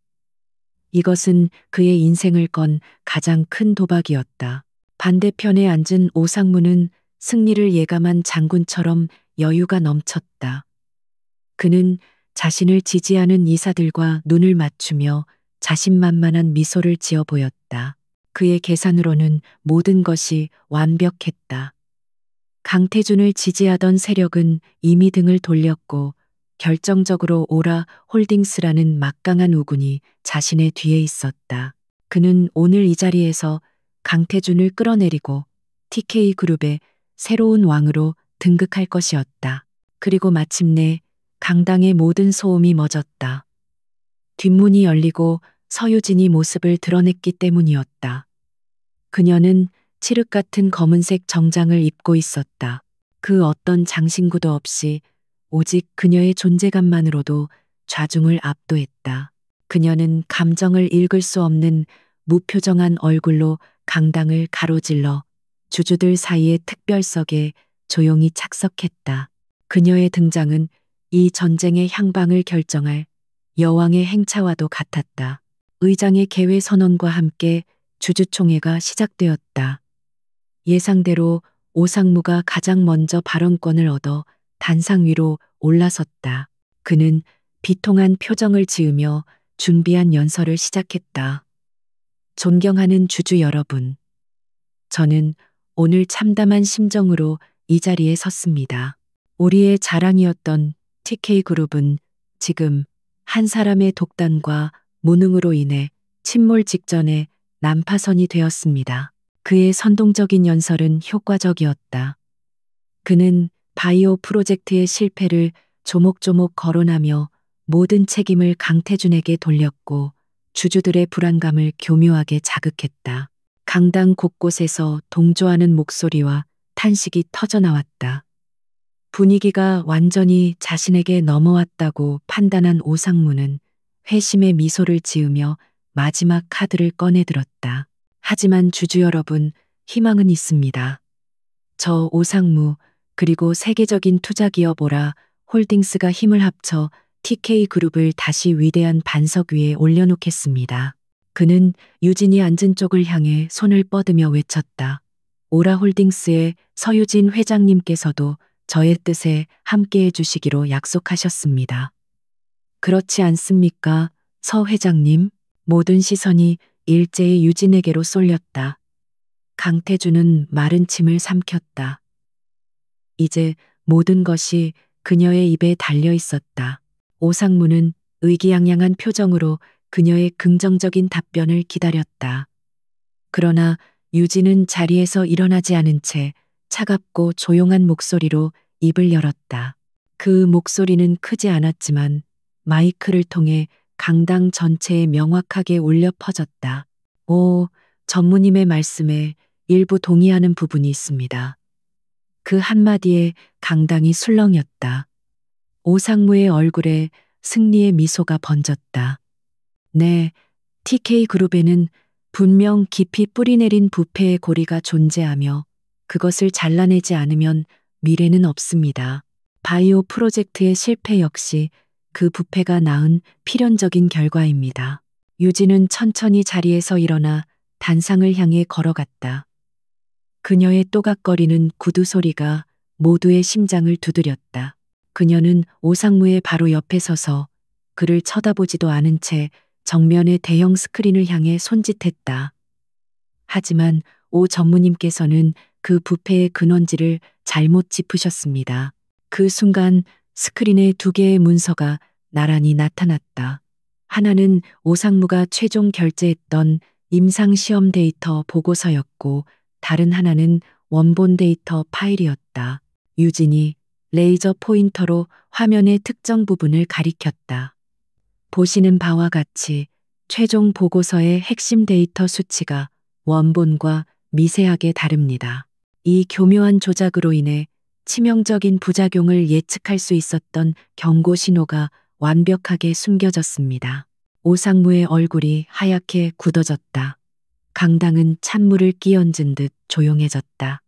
이것은 그의 인생을 건 가장 큰 도박이었다. 반대편에 앉은 오상무는 승리를 예감한 장군처럼 여유가 넘쳤다. 그는 자신을 지지하는 이사들과 눈을 맞추며 자신만만한 미소를 지어 보였다. 그의 계산으로는 모든 것이 완벽했다. 강태준을 지지하던 세력은 이미 등을 돌렸고 결정적으로 오라 홀딩스라는 막강한 우군이 자신의 뒤에 있었다. 그는 오늘 이 자리에서 강태준을 끌어내리고 TK그룹의 새로운 왕으로 등극할 것이었다. 그리고 마침내 강당의 모든 소음이 멎었다. 뒷문이 열리고 서유진이 모습을 드러냈기 때문이었다. 그녀는 칠흑 같은 검은색 정장을 입고 있었다. 그 어떤 장신구도 없이 오직 그녀의 존재감만으로도 좌중을 압도했다. 그녀는 감정을 읽을 수 없는 무표정한 얼굴로 강당을 가로질러 주주들 사이의 특별석에 조용히 착석했다. 그녀의 등장은 이 전쟁의 향방을 결정할 여왕의 행차와도 같았다. 의장의 개회 선언과 함께 주주총회가 시작되었다. 예상대로 오상무가 가장 먼저 발언권을 얻어 단상 위로 올라섰다. 그는 비통한 표정을 지으며 준비한 연설을 시작했다. 존경하는 주주 여러분. 저는 오늘 참담한 심정으로 이 자리에 섰습니다. 우리의 자랑이었던 TK그룹은 지금 한 사람의 독단과 무능으로 인해 침몰 직전에 난파선이 되었습니다. 그의 선동적인 연설은 효과적이었다. 그는 바이오 프로젝트의 실패를 조목조목 거론하며 모든 책임을 강태준에게 돌렸고 주주들의 불안감을 교묘하게 자극했다. 강당 곳곳에서 동조하는 목소리와 탄식이 터져나왔다. 분위기가 완전히 자신에게 넘어왔다고 판단한 오상무는 회심의 미소를 지으며 마지막 카드를 꺼내들었다. 하지만 주주 여러분, 희망은 있습니다. 저 오상무 그리고 세계적인 투자기업 오라 홀딩스가 힘을 합쳐 TK그룹을 다시 위대한 반석 위에 올려놓겠습니다. 그는 유진이 앉은 쪽을 향해 손을 뻗으며 외쳤다. 오라 홀딩스의 서유진 회장님께서도 저의 뜻에 함께해 주시기로 약속하셨습니다. 그렇지 않습니까, 서 회장님? 모든 시선이 일제히 유진에게로 쏠렸다. 강태준은 마른 침을 삼켰다. 이제 모든 것이 그녀의 입에 달려 있었다. 오상무는 의기양양한 표정으로 그녀의 긍정적인 답변을 기다렸다. 그러나 유진은 자리에서 일어나지 않은 채 차갑고 조용한 목소리로 입을 열었다. 그 목소리는 크지 않았지만 마이크를 통해 강당 전체에 명확하게 울려 퍼졌다. 오, 전무님의 말씀에 일부 동의하는 부분이 있습니다. 그 한마디에 강당이 술렁였다. 오상무의 얼굴에 승리의 미소가 번졌다. 네, TK그룹에는 분명 깊이 뿌리내린 부패의 고리가 존재하며 그것을 잘라내지 않으면 미래는 없습니다. 바이오 프로젝트의 실패 역시 그 부패가 낳은 필연적인 결과입니다. 유진은 천천히 자리에서 일어나 단상을 향해 걸어갔다. 그녀의 또각거리는 구두 소리가 모두의 심장을 두드렸다. 그녀는 오상무의 바로 옆에 서서 그를 쳐다보지도 않은 채 정면의 대형 스크린을 향해 손짓했다. 하지만 오 전무님께서는 그 부패의 근원지를 잘못 짚으셨습니다. 그 순간 스크린에 두 개의 문서가 나란히 나타났다. 하나는 오상무가 최종 결제했던 임상시험 데이터 보고서였고 다른 하나는 원본 데이터 파일이었다. 유진이 레이저 포인터로 화면의 특정 부분을 가리켰다. 보시는 바와 같이 최종 보고서의 핵심 데이터 수치가 원본과 미세하게 다릅니다. 이 교묘한 조작으로 인해 치명적인 부작용을 예측할 수 있었던 경고 신호가 완벽하게 숨겨졌습니다. 오상무의 얼굴이 하얗게 굳어졌다. 강당은 찬물을 끼얹은 듯 조용해졌다.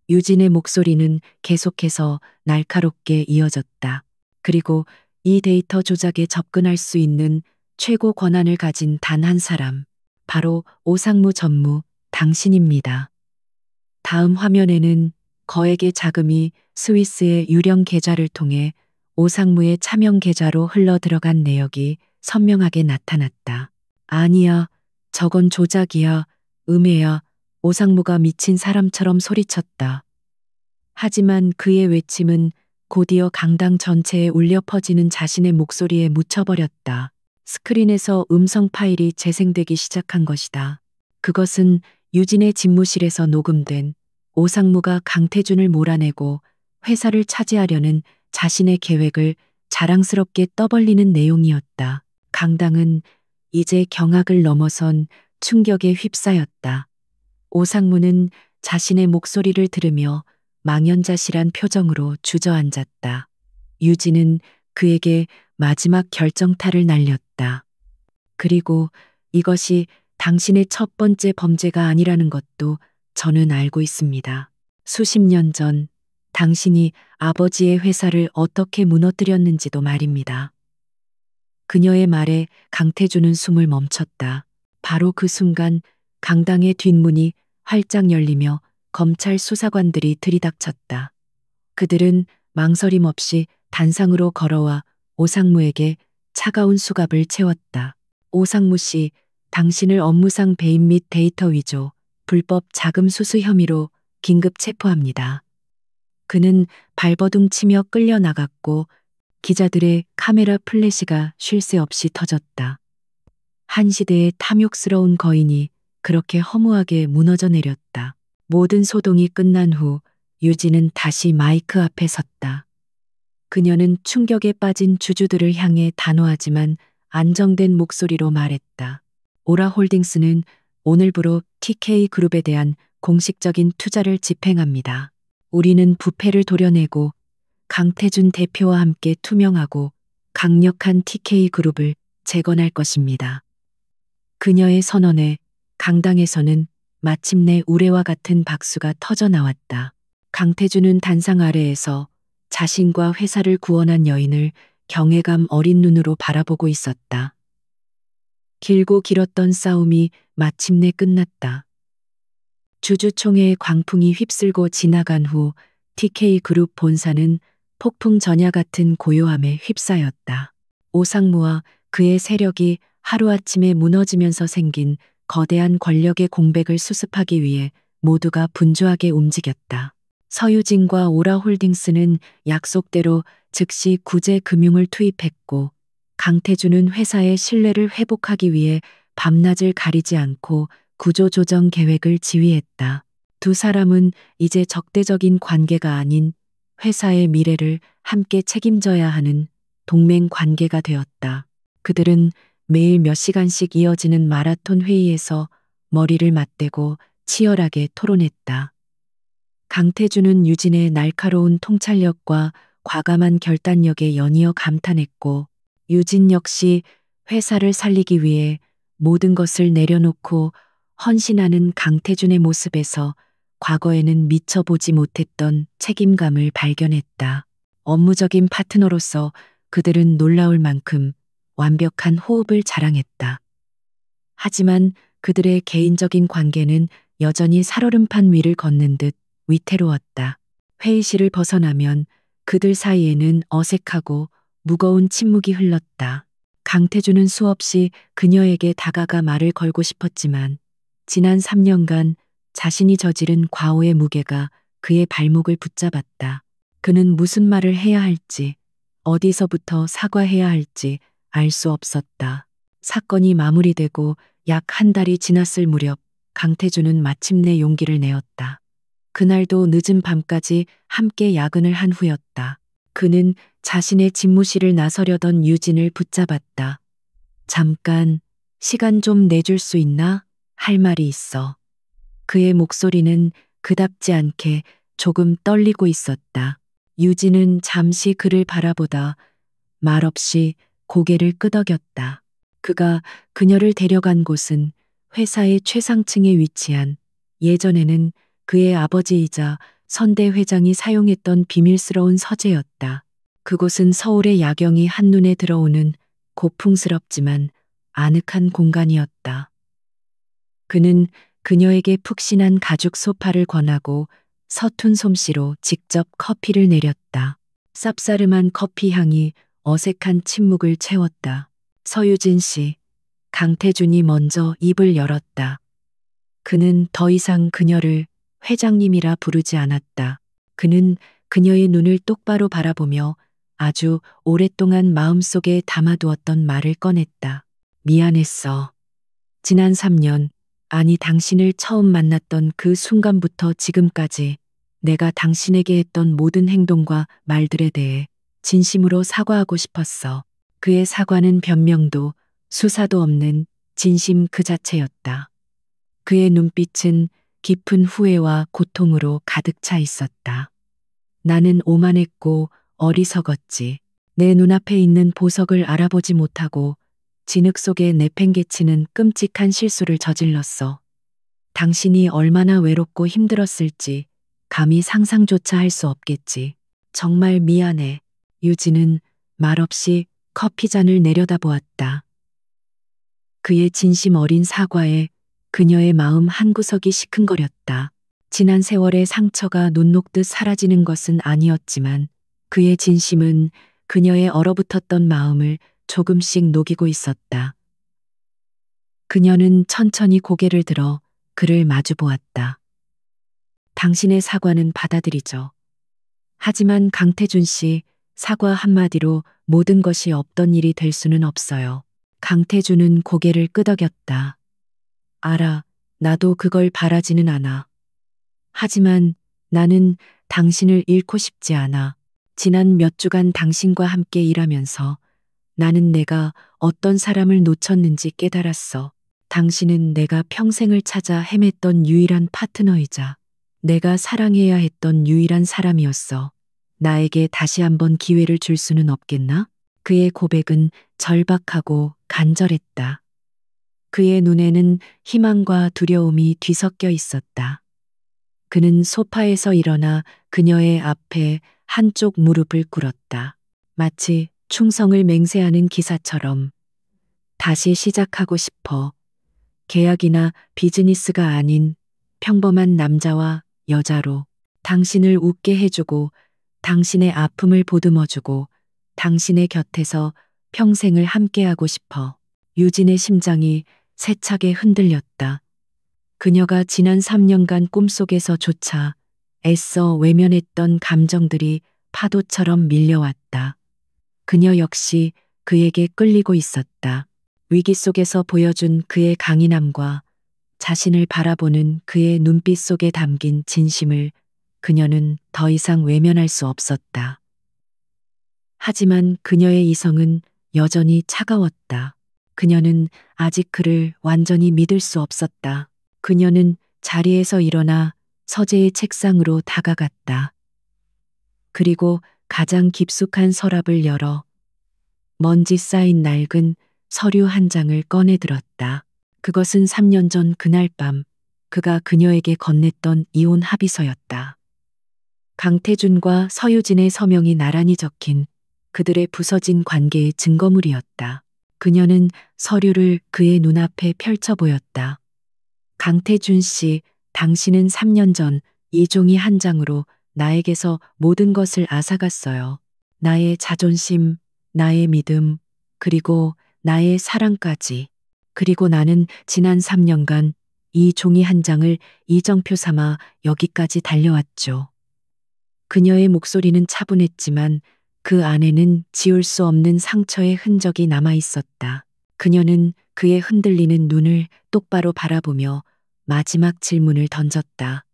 유진의 목소리는 계속해서 날카롭게 이어졌다. 그리고 이 데이터 조작에 접근할 수 있는 최고 권한을 가진 단 한 사람, 바로 오상무 전무, 당신입니다. 다음 화면에는 거액의 자금이 스위스의 유령 계좌를 통해 오상무의 차명 계좌로 흘러 들어간 내역이 선명하게 나타났다. 아니야, 저건 조작이야, 음해야, 오상무가 미친 사람처럼 소리쳤다. 하지만 그의 외침은 곧이어 강당 전체에 울려 퍼지는 자신의 목소리에 묻혀버렸다. 스크린에서 음성 파일이 재생되기 시작한 것이다. 그것은 유진의 집무실에서 녹음된 오상무가 강태준을 몰아내고 회사를 차지하려는 자신의 계획을 자랑스럽게 떠벌리는 내용이었다. 강당은 이제 경악을 넘어선 충격에 휩싸였다. 오상무는 자신의 목소리를 들으며 망연자실한 표정으로 주저앉았다. 유진은 그에게 마지막 결정타를 날렸다. 그리고 이것이 당신의 첫 번째 범죄가 아니라는 것도 저는 알고 있습니다. 수십 년 전 당신이 아버지의 회사를 어떻게 무너뜨렸는지도 말입니다. 그녀의 말에 강태준은 숨을 멈췄다. 바로 그 순간 강당의 뒷문이 활짝 열리며 검찰 수사관들이 들이닥쳤다. 그들은 망설임 없이 단상으로 걸어와 오상무에게 차가운 수갑을 채웠다. 오상무 씨, 당신을 업무상 배임 및 데이터 위조, 불법 자금 수수 혐의로 긴급 체포합니다. 그는 발버둥 치며 끌려나갔고 기자들의 카메라 플래시가 쉴 새 없이 터졌다. 한 시대의 탐욕스러운 거인이 그렇게 허무하게 무너져 내렸다. 모든 소동이 끝난 후 유진은 다시 마이크 앞에 섰다. 그녀는 충격에 빠진 주주들을 향해 단호하지만 안정된 목소리로 말했다. 오라홀딩스는 오늘부로 TK그룹에 대한 공식적인 투자를 집행합니다. 우리는 부패를 도려내고 강태준 대표와 함께 투명하고 강력한 TK그룹을 재건할 것입니다. 그녀의 선언에 강당에서는 마침내 우레와 같은 박수가 터져 나왔다. 강태준은 단상 아래에서 자신과 회사를 구원한 여인을 경외감 어린 눈으로 바라보고 있었다. 길고 길었던 싸움이 마침내 끝났다. 주주총회의 광풍이 휩쓸고 지나간 후 TK그룹 본사는 폭풍 전야 같은 고요함에 휩싸였다. 오상무와 그의 세력이 하루아침에 무너지면서 생긴 거대한 권력의 공백을 수습하기 위해 모두가 분주하게 움직였다. 서유진과 오라홀딩스는 약속대로 즉시 구제 금융을 투입했고 강태준은 회사의 신뢰를 회복하기 위해 밤낮을 가리지 않고 구조조정 계획을 지휘했다. 두 사람은 이제 적대적인 관계가 아닌 회사의 미래를 함께 책임져야 하는 동맹 관계가 되었다. 그들은 매일 몇 시간씩 이어지는 마라톤 회의에서 머리를 맞대고 치열하게 토론했다. 강태준은 유진의 날카로운 통찰력과 과감한 결단력에 연이어 감탄했고 유진 역시 회사를 살리기 위해 모든 것을 내려놓고 헌신하는 강태준의 모습에서 과거에는 미처 보지 못했던 책임감을 발견했다. 업무적인 파트너로서 그들은 놀라울 만큼 완벽한 호흡을 자랑했다. 하지만 그들의 개인적인 관계는 여전히 살얼음판 위를 걷는 듯 위태로웠다. 회의실을 벗어나면 그들 사이에는 어색하고 무거운 침묵이 흘렀다. 강태주는 수없이 그녀에게 다가가 말을 걸고 싶었지만 지난 3년간 자신이 저지른 과오의 무게가 그의 발목을 붙잡았다. 그는 무슨 말을 해야 할지, 어디서부터 사과해야 할지 알 수 없었다. 사건이 마무리되고 약 한 달이 지났을 무렵 강태주는 마침내 용기를 내었다. 그날도 늦은 밤까지 함께 야근을 한 후였다. 그는 자신의 집무실을 나서려던 유진을 붙잡았다. 잠깐, 시간 좀 내줄 수 있나? 할 말이 있어. 그의 목소리는 그답지 않게 조금 떨리고 있었다. 유진은 잠시 그를 바라보다 말없이 고개를 끄덕였다. 그가 그녀를 데려간 곳은 회사의 최상층에 위치한 예전에는 그의 아버지이자 선대 회장이 사용했던 비밀스러운 서재였다. 그곳은 서울의 야경이 한눈에 들어오는 고풍스럽지만 아늑한 공간이었다. 그는 그녀에게 푹신한 가죽 소파를 권하고 서툰 솜씨로 직접 커피를 내렸다. 쌉싸름한 커피 향이 어색한 침묵을 채웠다. 서유진 씨, 강태준이 먼저 입을 열었다. 그는 더 이상 그녀를 회장님이라 부르지 않았다. 그는 그녀의 눈을 똑바로 바라보며 아주 오랫동안 마음속에 담아두었던 말을 꺼냈다. 미안했어. 지난 3년, 아니 당신을 처음 만났던 그 순간부터 지금까지 내가 당신에게 했던 모든 행동과 말들에 대해 진심으로 사과하고 싶었어. 그의 사과는 변명도 수사도 없는 진심 그 자체였다. 그의 눈빛은 깊은 후회와 고통으로 가득 차 있었다. 나는 오만했고 어리석었지. 내 눈앞에 있는 보석을 알아보지 못하고 진흙 속에 내팽개치는 끔찍한 실수를 저질렀어. 당신이 얼마나 외롭고 힘들었을지 감히 상상조차 할 수 없겠지. 정말 미안해. 유진은 말없이 커피잔을 내려다보았다. 그의 진심 어린 사과에 그녀의 마음 한구석이 시큰거렸다. 지난 세월의 상처가 눈 녹듯 사라지는 것은 아니었지만 그의 진심은 그녀의 얼어붙었던 마음을 조금씩 녹이고 있었다. 그녀는 천천히 고개를 들어 그를 마주 보았다. 당신의 사과는 받아들이죠. 하지만 강태준 씨, 사과 한마디로 모든 것이 없던 일이 될 수는 없어요. 강태준은 고개를 끄덕였다. 알아, 나도 그걸 바라지는 않아. 하지만 나는 당신을 잃고 싶지 않아. 지난 몇 주간 당신과 함께 일하면서 나는 내가 어떤 사람을 놓쳤는지 깨달았어. 당신은 내가 평생을 찾아 헤맸던 유일한 파트너이자 내가 사랑해야 했던 유일한 사람이었어. 나에게 다시 한번 기회를 줄 수는 없겠나? 그의 고백은 절박하고 간절했다. 그의 눈에는 희망과 두려움이 뒤섞여 있었다. 그는 소파에서 일어나 그녀의 앞에 한쪽 무릎을 꿇었다. 마치 충성을 맹세하는 기사처럼 다시 시작하고 싶어. 계약이나 비즈니스가 아닌 평범한 남자와 여자로 당신을 웃게 해주고 당신의 아픔을 보듬어주고 당신의 곁에서 평생을 함께하고 싶어. 유진의 심장이 세차게 흔들렸다. 그녀가 지난 3년간 꿈속에서조차 애써 외면했던 감정들이 파도처럼 밀려왔다. 그녀 역시 그에게 끌리고 있었다. 위기 속에서 보여준 그의 강인함과 자신을 바라보는 그의 눈빛 속에 담긴 진심을 그녀는 더 이상 외면할 수 없었다. 하지만 그녀의 이성은 여전히 차가웠다. 그녀는 아직 그를 완전히 믿을 수 없었다. 그녀는 자리에서 일어나 서재의 책상으로 다가갔다. 그리고 가장 깊숙한 서랍을 열어 먼지 쌓인 낡은 서류 한 장을 꺼내 들었다. 그것은 3년 전 그날 밤 그가 그녀에게 건넸던 이혼 합의서였다. 강태준과 서유진의 서명이 나란히 적힌 그들의 부서진 관계의 증거물이었다. 그녀는 서류를 그의 눈앞에 펼쳐 보였다. 강태준 씨, 당신은 3년 전 이 종이 한 장으로 나에게서 모든 것을 앗아갔어요. 나의 자존심, 나의 믿음, 그리고 나의 사랑까지. 그리고 나는 지난 3년간 이 종이 한 장을 이정표 삼아 여기까지 달려왔죠. 그녀의 목소리는 차분했지만 그 안에는 지울 수 없는 상처의 흔적이 남아 있었다. 그녀는 그의 흔들리는 눈을 똑바로 바라보며 마지막 질문을 던졌다.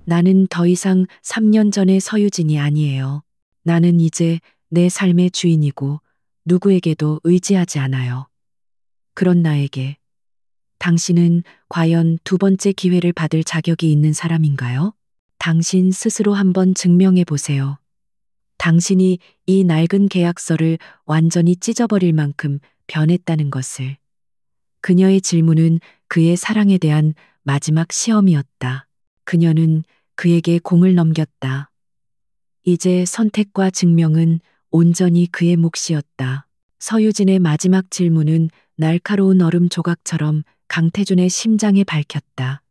나는 더 이상 3년 전의 서유진이 아니에요. 나는 이제 내 삶의 주인이고 누구에게도 의지하지 않아요. 그런 나에게 당신은 과연 두 번째 기회를 받을 자격이 있는 사람인가요? 당신 스스로 한번 증명해 보세요. 당신이 이 낡은 계약서를 완전히 찢어버릴 만큼 변했다는 것을. 그녀의 질문은 그의 사랑에 대한 마지막 시험이었다. 그녀는 그에게 공을 넘겼다. 이제 선택과 증명은 온전히 그의 몫이었다. 서유진의 마지막 질문은 날카로운 얼음 조각처럼 강태준의 심장에 밝혔다.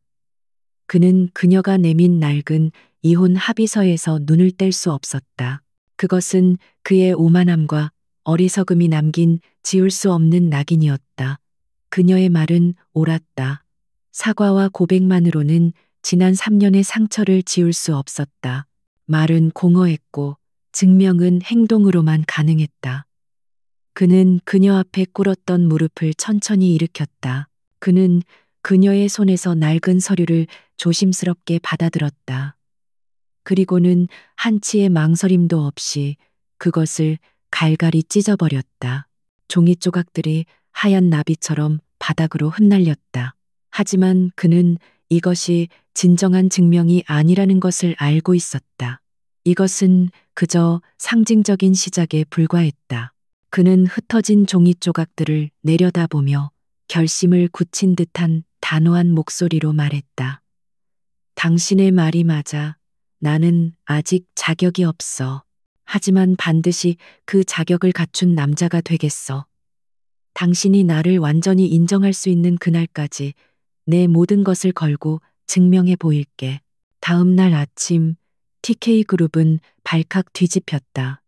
그는 그녀가 내민 낡은 이혼 합의서에서 눈을 뗄 수 없었다. 그것은 그의 오만함과 어리석음이 남긴 지울 수 없는 낙인이었다. 그녀의 말은 옳았다. 사과와 고백만으로는 지난 3년의 상처를 지울 수 없었다. 말은 공허했고 증명은 행동으로만 가능했다. 그는 그녀 앞에 꿇었던 무릎을 천천히 일으켰다. 그는 그녀의 손에서 낡은 서류를 조심스럽게 받아들었다. 그리고는 한치의 망설임도 없이 그것을 갈갈이 찢어버렸다. 종이 조각들이 하얀 나비처럼 바닥으로 흩날렸다. 하지만 그는 이것이 진정한 증명이 아니라는 것을 알고 있었다. 이것은 그저 상징적인 시작에 불과했다. 그는 흩어진 종이 조각들을 내려다보며 결심을 굳힌 듯한 단호한 목소리로 말했다. 당신의 말이 맞아. 나는 아직 자격이 없어. 하지만 반드시 그 자격을 갖춘 남자가 되겠어. 당신이 나를 완전히 인정할 수 있는 그날까지 내 모든 것을 걸고 증명해 보일게. 다음 날 아침 TK그룹은 발칵 뒤집혔다.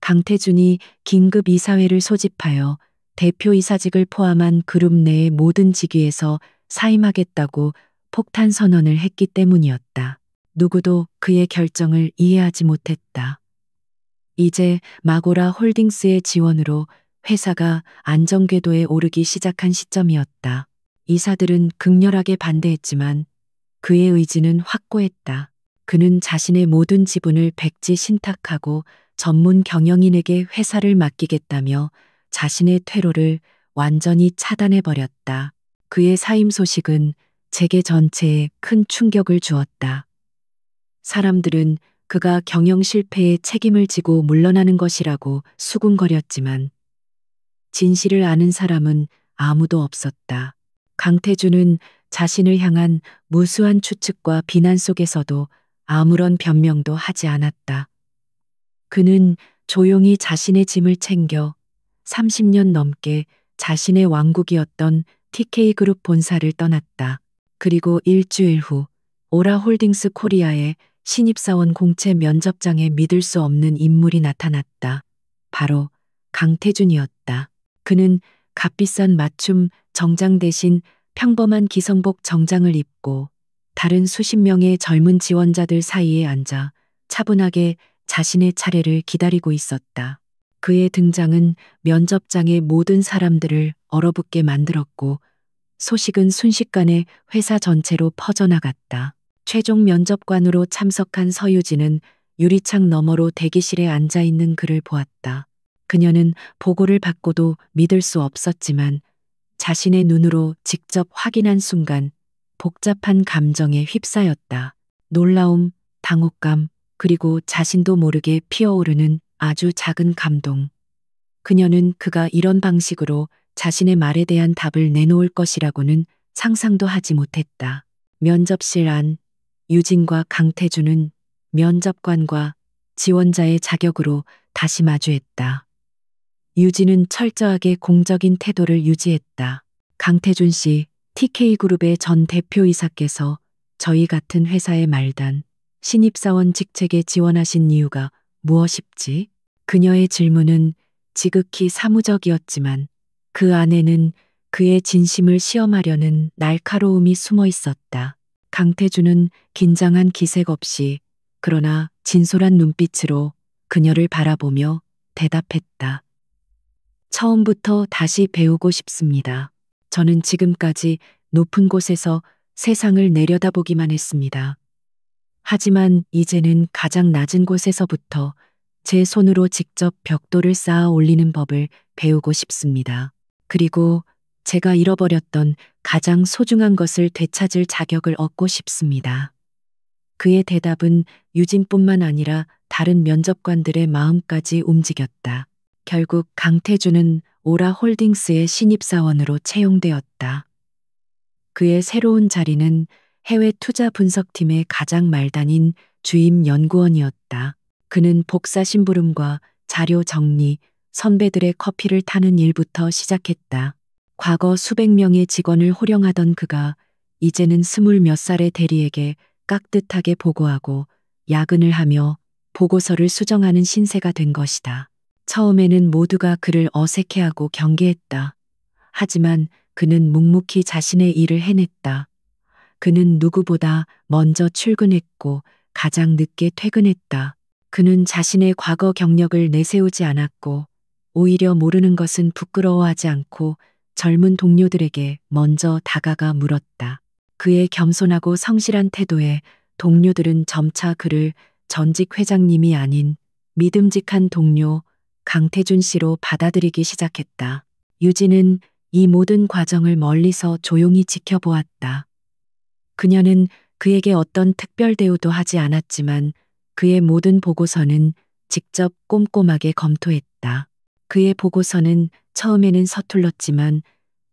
강태준이 긴급 이사회를 소집하여 대표이사직을 포함한 그룹 내의 모든 직위에서 사임하겠다고 폭탄 선언을 했기 때문이었다. 누구도 그의 결정을 이해하지 못했다. 이제 마고라 홀딩스의 지원으로 회사가 안정궤도에 오르기 시작한 시점이었다. 이사들은 극렬하게 반대했지만 그의 의지는 확고했다. 그는 자신의 모든 지분을 백지 신탁하고 전문 경영인에게 회사를 맡기겠다며 자신의 퇴로를 완전히 차단해버렸다. 그의 사임 소식은 재계 전체에 큰 충격을 주었다. 사람들은 그가 경영 실패에 책임을 지고 물러나는 것이라고 수군거렸지만 진실을 아는 사람은 아무도 없었다. 강태준은 자신을 향한 무수한 추측과 비난 속에서도 아무런 변명도 하지 않았다. 그는 조용히 자신의 짐을 챙겨 30년 넘게 자신의 왕국이었던 TK그룹 본사를 떠났다. 그리고 일주일 후 오라홀딩스 코리아의 신입사원 공채 면접장에 믿을 수 없는 인물이 나타났다. 바로 강태준이었다. 그는 값비싼 맞춤 정장 대신 평범한 기성복 정장을 입고 다른 수십 명의 젊은 지원자들 사이에 앉아 차분하게 자신의 차례를 기다리고 있었다. 그의 등장은 면접장의 모든 사람들을 얼어붙게 만들었고 소식은 순식간에 회사 전체로 퍼져나갔다. 최종 면접관으로 참석한 서유진은 유리창 너머로 대기실에 앉아 있는 그를 보았다. 그녀는 보고를 받고도 믿을 수 없었지만 자신의 눈으로 직접 확인한 순간 복잡한 감정에 휩싸였다. 놀라움, 당혹감, 그리고 자신도 모르게 피어오르는 아주 작은 감동. 그녀는 그가 이런 방식으로 자신의 말에 대한 답을 내놓을 것이라고는 상상도 하지 못했다. 면접실 안 유진과 강태준은 면접관과 지원자의 자격으로 다시 마주했다. 유진은 철저하게 공적인 태도를 유지했다. 강태준 씨, TK그룹의 전 대표이사께서 저희 같은 회사의 말단, 신입사원 직책에 지원하신 이유가 무엇입지? 그녀의 질문은 지극히 사무적이었지만 그 안에는 그의 진심을 시험하려는 날카로움이 숨어 있었다. 강태준은 긴장한 기색 없이 그러나 진솔한 눈빛으로 그녀를 바라보며 대답했다. 처음부터 다시 배우고 싶습니다. 저는 지금까지 높은 곳에서 세상을 내려다보기만 했습니다. 하지만 이제는 가장 낮은 곳에서부터 제 손으로 직접 벽돌을 쌓아 올리는 법을 배우고 싶습니다. 그리고 제가 잃어버렸던 가장 소중한 것을 되찾을 자격을 얻고 싶습니다. 그의 대답은 유진뿐만 아니라 다른 면접관들의 마음까지 움직였다. 결국 강태준은 오라 홀딩스의 신입사원으로 채용되었다. 그의 새로운 자리는 해외 투자 분석팀의 가장 말단인 주임 연구원이었다. 그는 복사 심부름과 자료 정리, 선배들의 커피를 타는 일부터 시작했다. 과거 수백 명의 직원을 호령하던 그가 이제는 20몇 살의 대리에게 깍듯하게 보고하고 야근을 하며 보고서를 수정하는 신세가 된 것이다. 처음에는 모두가 그를 어색해하고 경계했다. 하지만 그는 묵묵히 자신의 일을 해냈다. 그는 누구보다 먼저 출근했고 가장 늦게 퇴근했다. 그는 자신의 과거 경력을 내세우지 않았고 오히려 모르는 것은 부끄러워하지 않고 젊은 동료들에게 먼저 다가가 물었다. 그의 겸손하고 성실한 태도에 동료들은 점차 그를 전직 회장님이 아닌 믿음직한 동료 강태준 씨로 받아들이기 시작했다. 유진은 이 모든 과정을 멀리서 조용히 지켜보았다. 그녀는 그에게 어떤 특별 대우도 하지 않았지만 그의 모든 보고서는 직접 꼼꼼하게 검토했다. 그의 보고서는 처음에는 서툴렀지만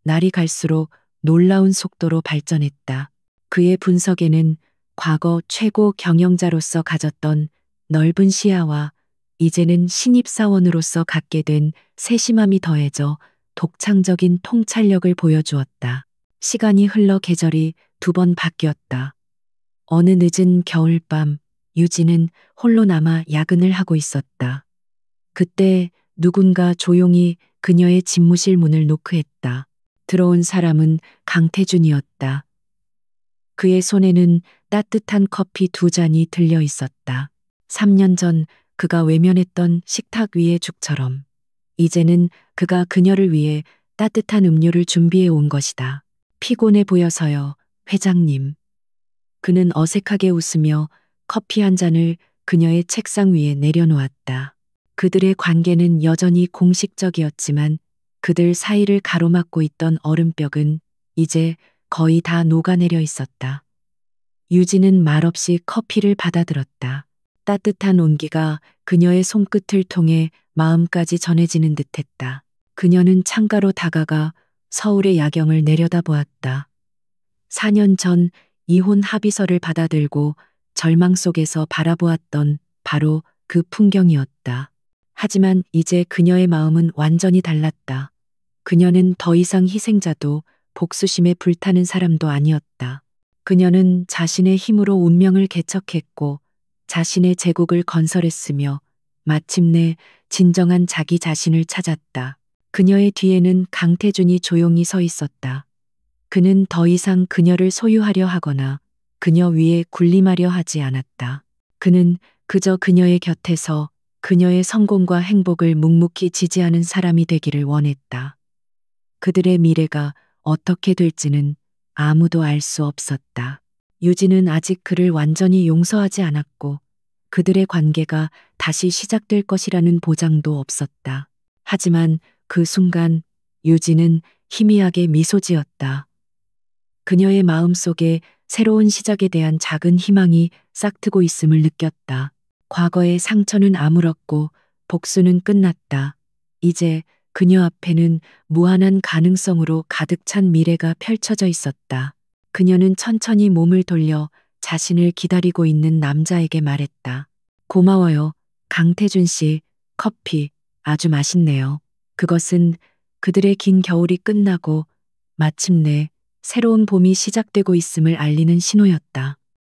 날이 갈수록 놀라운 속도로 발전했다. 그의 분석에는 과거 최고 경영자로서 가졌던 넓은 시야와 이제는 신입사원으로서 갖게 된 세심함이 더해져 독창적인 통찰력을 보여주었다. 시간이 흘러 계절이 2번 바뀌었다. 어느 늦은 겨울밤, 유진은 홀로 남아 야근을 하고 있었다. 그때 누군가 조용히 그녀의 집무실 문을 노크했다. 들어온 사람은 강태준이었다. 그의 손에는 따뜻한 커피 2잔이 들려 있었다. 3년 전 그가 외면했던 식탁 위의 죽처럼 이제는 그가 그녀를 위해 따뜻한 음료를 준비해 온 것이다. 피곤해 보여서요, 회장님. 그는 어색하게 웃으며 커피 한 잔을 그녀의 책상 위에 내려놓았다. 그들의 관계는 여전히 공식적이었지만 그들 사이를 가로막고 있던 얼음벽은 이제 거의 다 녹아내려 있었다. 유진은 말없이 커피를 받아들었다. 따뜻한 온기가 그녀의 손끝을 통해 마음까지 전해지는 듯했다. 그녀는 창가로 다가가 서울의 야경을 내려다보았다. 4년 전 이혼 합의서를 받아들고 절망 속에서 바라보았던 바로 그 풍경이었다. 하지만 이제 그녀의 마음은 완전히 달랐다. 그녀는 더 이상 희생자도 복수심에 불타는 사람도 아니었다. 그녀는 자신의 힘으로 운명을 개척했고 자신의 제국을 건설했으며 마침내 진정한 자기 자신을 찾았다. 그녀의 뒤에는 강태준이 조용히 서 있었다. 그는 더 이상 그녀를 소유하려 하거나 그녀 위에 군림하려 하지 않았다. 그는 그저 그녀의 곁에서 그녀의 성공과 행복을 묵묵히 지지하는 사람이 되기를 원했다. 그들의 미래가 어떻게 될지는 아무도 알 수 없었다. 유진은 아직 그를 완전히 용서하지 않았고 그들의 관계가 다시 시작될 것이라는 보장도 없었다. 하지만 그 순간 유진은 희미하게 미소 지었다. 그녀의 마음속에 새로운 시작에 대한 작은 희망이 싹트고 있음을 느꼈다. 과거의 상처는 아물었고 복수는 끝났다. 이제 그녀 앞에는 무한한 가능성으로 가득 찬 미래가 펼쳐져 있었다. 그녀는 천천히 몸을 돌려 자신을 기다리고 있는 남자에게 말했다. 고마워요, 강태준 씨, 커피 아주 맛있네요. 그것은 그들의 긴 겨울이 끝나고 마침내 새로운 봄이 시작되고 있음을 알리는 신호였다.